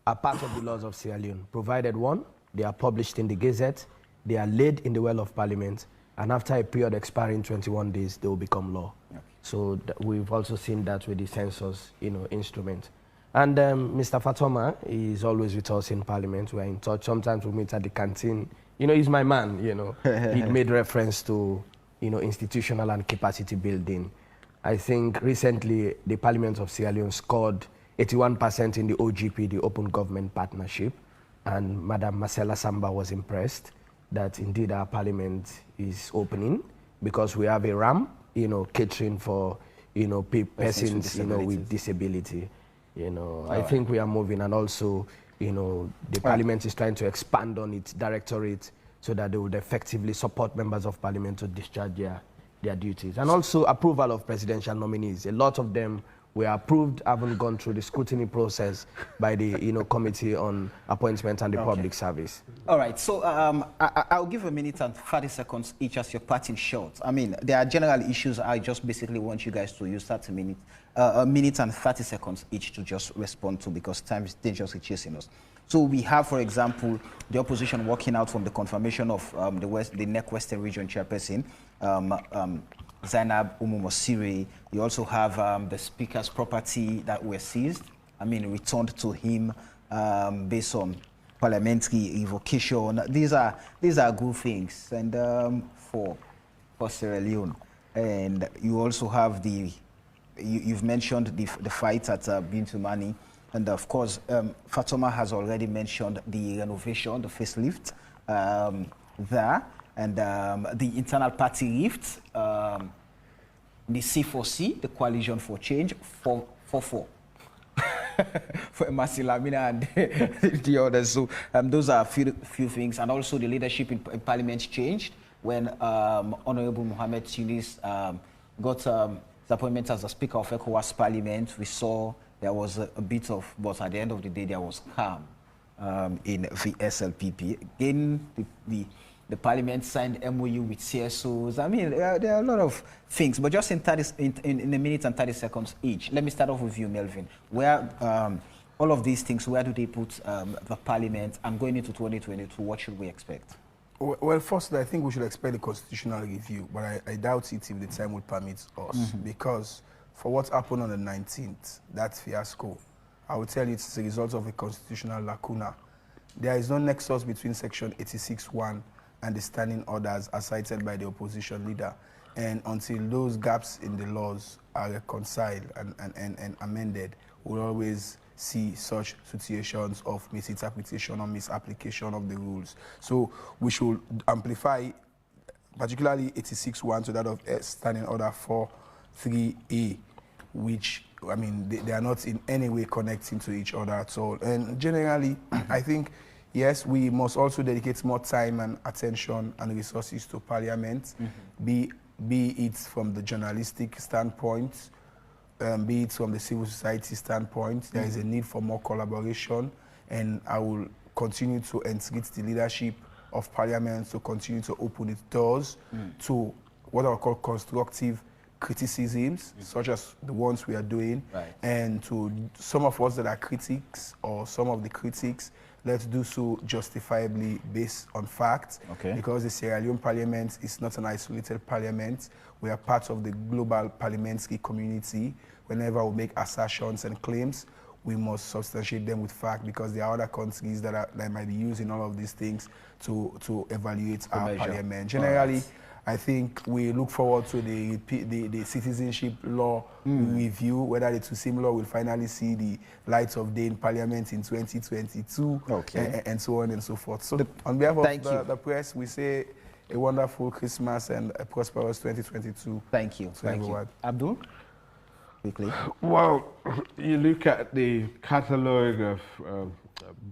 are part of the laws of Sierra Leone, provided one, they are published in the Gazette, they are laid in the well of Parliament, and after a period expiring 21 days, they will become law. Okay. So we've also seen that with the census, instrument. And Mr. Fatoma is always with us in Parliament. We're in touch. Sometimes we meet at the canteen. He's my man, He made reference to, institutional and capacity building. I think recently the Parliament of Sierra Leone scored 81% in the OGP, the Open Government Partnership, and Madam Marcella Samba was impressed that indeed our Parliament is opening because we have a RAM, catering for, persons, with disability. I think we are moving, and also, the Parliament is trying to expand on its directorate so that they would effectively support members of Parliament to discharge their duties. And also approval of presidential nominees. A lot of them were approved, haven't gone through the scrutiny process by the Committee on Appointment and the Public Service. All right, so I'll give a minute and 30 seconds each as your parting short. I mean, there are general issues. I just basically want you guys to use a minute and 30 seconds each to just respond to, because time is dangerously chasing us. So we have, for example, the opposition walking out from the confirmation of the NEC Western Region chairperson, Zainab Umumosiri. You also have the speaker's property that were seized, returned to him based on parliamentary revocation. These are good things, and for Sierra Leone. And you also have you've mentioned the fight at Bintumani, and of course Fatoma has already mentioned the renovation, the facelift there. And the internal party rift, the C4C, the Coalition for Change, 4-4 for Masilamina and the others. So those are a few things. And also the leadership in Parliament changed when Honorable Mohamed Tunis got his appointment as the Speaker of ECOWAS Parliament. We saw there was a bit of, but at the end of the day, there was calm in the SLPP. Again, the Parliament signed MOU with CSOs. There are a lot of things, but just in a minute and 30 seconds each. Let me start off with you, Melvin. Where all of these things, where do they put the Parliament? And going into 2022, what should we expect? Well, first, I think we should expect a constitutional review, but I doubt it if the time would permit us, because for what happened on the 19th, that fiasco, I will tell you it's a result of a constitutional lacuna. There is no nexus between Section 86(1) and the standing orders as cited by the opposition leader. And until those gaps in the laws are reconciled and amended, we'll always see such situations of misinterpretation or misapplication of the rules. So we should amplify, particularly 86(1) to that of standing order 4.3a, which, they are not in any way connecting to each other at all. And generally, I think, yes, we must also dedicate more time and attention and resources to Parliament, be it from the journalistic standpoint, be it from the civil society standpoint. There is a need for more collaboration, and I will continue to entreat the leadership of Parliament to continue to open its doors to what I call constructive criticisms, such as the ones we are doing, and to some of us that are critics or some of the critics, let's do so justifiably based on facts, because the Sierra Leone Parliament is not an isolated parliament. We are part of the global parliamentary community. Whenever we make assertions and claims, we must substantiate them with fact, because there are other countries that might be using all of these things to evaluate our parliament. Generally, I think we look forward to the citizenship law review, whether the Tusim law will finally see the light of day in Parliament in 2022, and so on and so forth. So on behalf of the press, we say a wonderful Christmas and a prosperous 2022. Thank you. Thank you. Abdul? Quickly. Well, you look at the catalogue of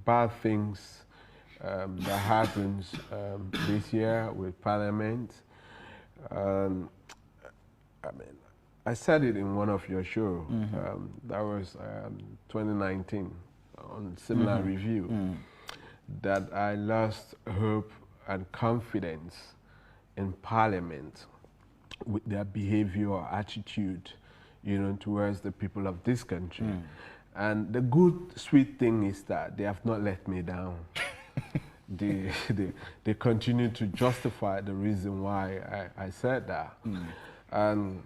bad things that happens this year with Parliament. I mean, I said it in one of your shows. That was 2019 on similar review. That I lost hope and confidence in Parliament with their behavior or attitude, you know, towards the people of this country. And the good, sweet thing is that they have not let me down. they continue to justify the reason why I said that. And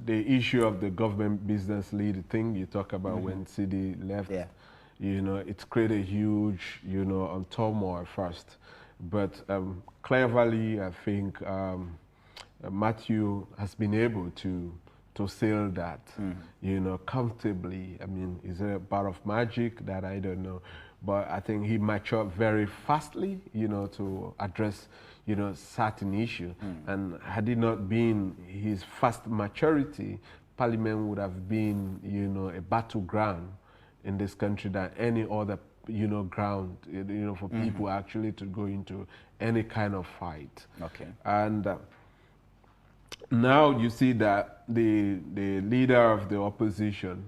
the issue of the government business lead thing you talk about when CD left, you know, it's created a huge, you know, turmoil first. But cleverly, I think Matthew has been able to sail that, you know, comfortably. I mean, is it a part of magic that I don't know? But I think he matured very fastly, you know, to address, you know, certain issue. And had it not been his fast maturity, Parliament would have been, you know, a battleground in this country than any other, you know, ground, you know, for people actually to go into any kind of fight. Okay. And now you see that the leader of the opposition,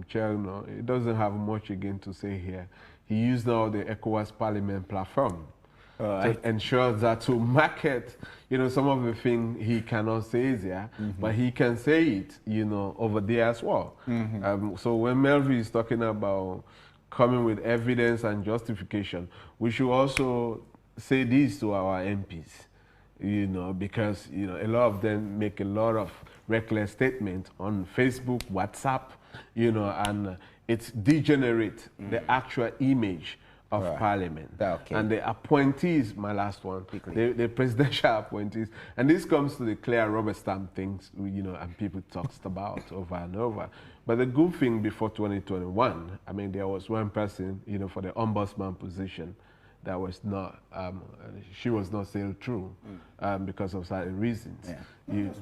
Cherno, he doesn't have much again to say here. He used now the ECOWAS Parliament platform to ensure that to market, you know, some of the things he cannot say here, but he can say it, you know, over there as well. So when Melvin is talking about coming with evidence and justification, we should also say this to our MPs, you know, because, you know, a lot of them make a lot of reckless statements on Facebook, WhatsApp, you know, and it's degenerate the actual image of Parliament. And the appointees, my last one, the presidential appointees, and this comes to the clear rubber stamp things, you know, and people talked about over and over. But the good thing before 2021, I mean, there was one person, you know, for the ombudsman position that was not, she was not sailed through because of certain reasons. You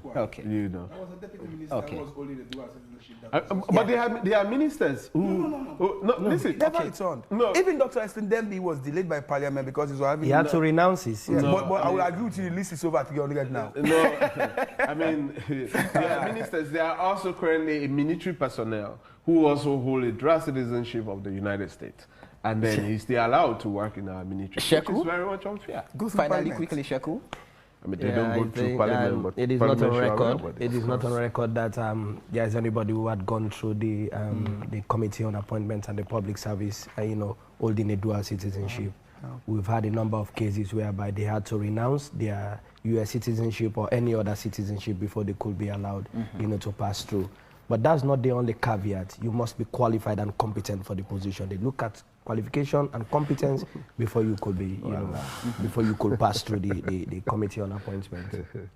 know. I was a deputy minister who was holding the dual citizenship. But they are ministers who... No, listen. Never returned. No. Even Dr. Estin Dembi was delayed by Parliament because he was having... He had to renounce his... Yes, but I will agree with you, the list is over 300 now. No, I mean, they are ministers. They are also currently military personnel who also hold a dual citizenship of the United States. And then he's still allowed to work in our military, which is very much unfair. Finally, quickly, Sheku. I mean, they don't go through Parliament, but it is not on record. It is not on record that there is anybody who had gone through the Committee on Appointments and the Public Service, you know, holding a dual citizenship. We've had a number of cases whereby they had to renounce their U.S. citizenship or any other citizenship before they could be allowed, you know, to pass through. But that's not the only caveat. You must be qualified and competent for the position. They look at qualification and competence before you could be, you know, before you could pass through the Committee on Appointments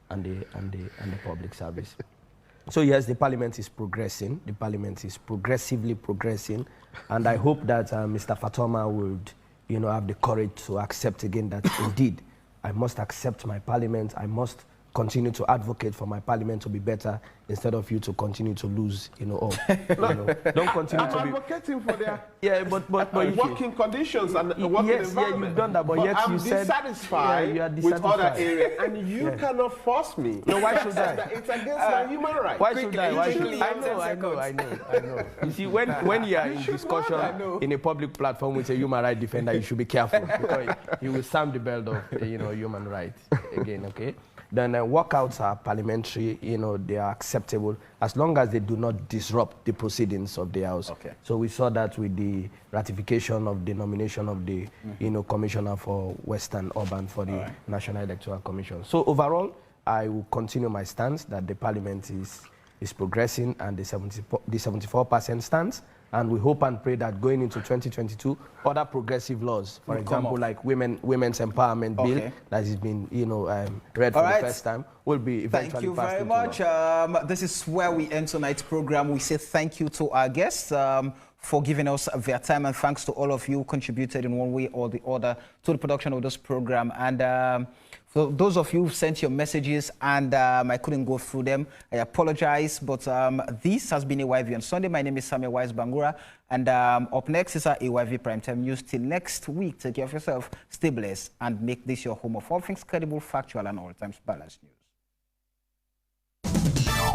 and the Public Service. So yes, the Parliament is progressing. The Parliament is progressively progressing, and I hope that Mr. Fatoma would, you know, have the courage to accept again that indeed I must accept my Parliament. I must continue to advocate for my Parliament to be better instead of you to continue to lose, you know, don't continue to be... I'm advocating for but their working conditions and working environment. Yeah, you've done that, but yet I'm you said... dissatisfied with other areas, and you cannot force me. No, why should I? It's against my human rights. Why should I? Why should I know. You see, when you are in discussion in a public platform with a human rights defender, you should be careful because you will sound the bell of, you know, human rights again, okay? Then walkouts are parliamentary, you know, they are acceptable as long as they do not disrupt the proceedings of the House. Okay. So we saw that with the ratification of the nomination of the, you know, Commissioner for Western Urban for the National Electoral Commission. So overall, I will continue my stance that the Parliament is progressing and the 74% stance. And we hope and pray that going into 2022, other progressive laws, for example, like women's empowerment bill that has been, you know, read for the first time, will be eventually passed. Thank you very much. This is where we end tonight's program. We say thank you to our guests for giving us their time, and thanks to all of you who contributed in one way or the other to the production of this program. And for those of you who sent your messages and I couldn't go through them, I apologize. But this has been AYV on Sunday. My name is Samuel Wise Bangura. And up next is our AYV Primetime News. Till next week, take care of yourself, stay blessed, and make this your home of all things credible, factual, and all times balanced news.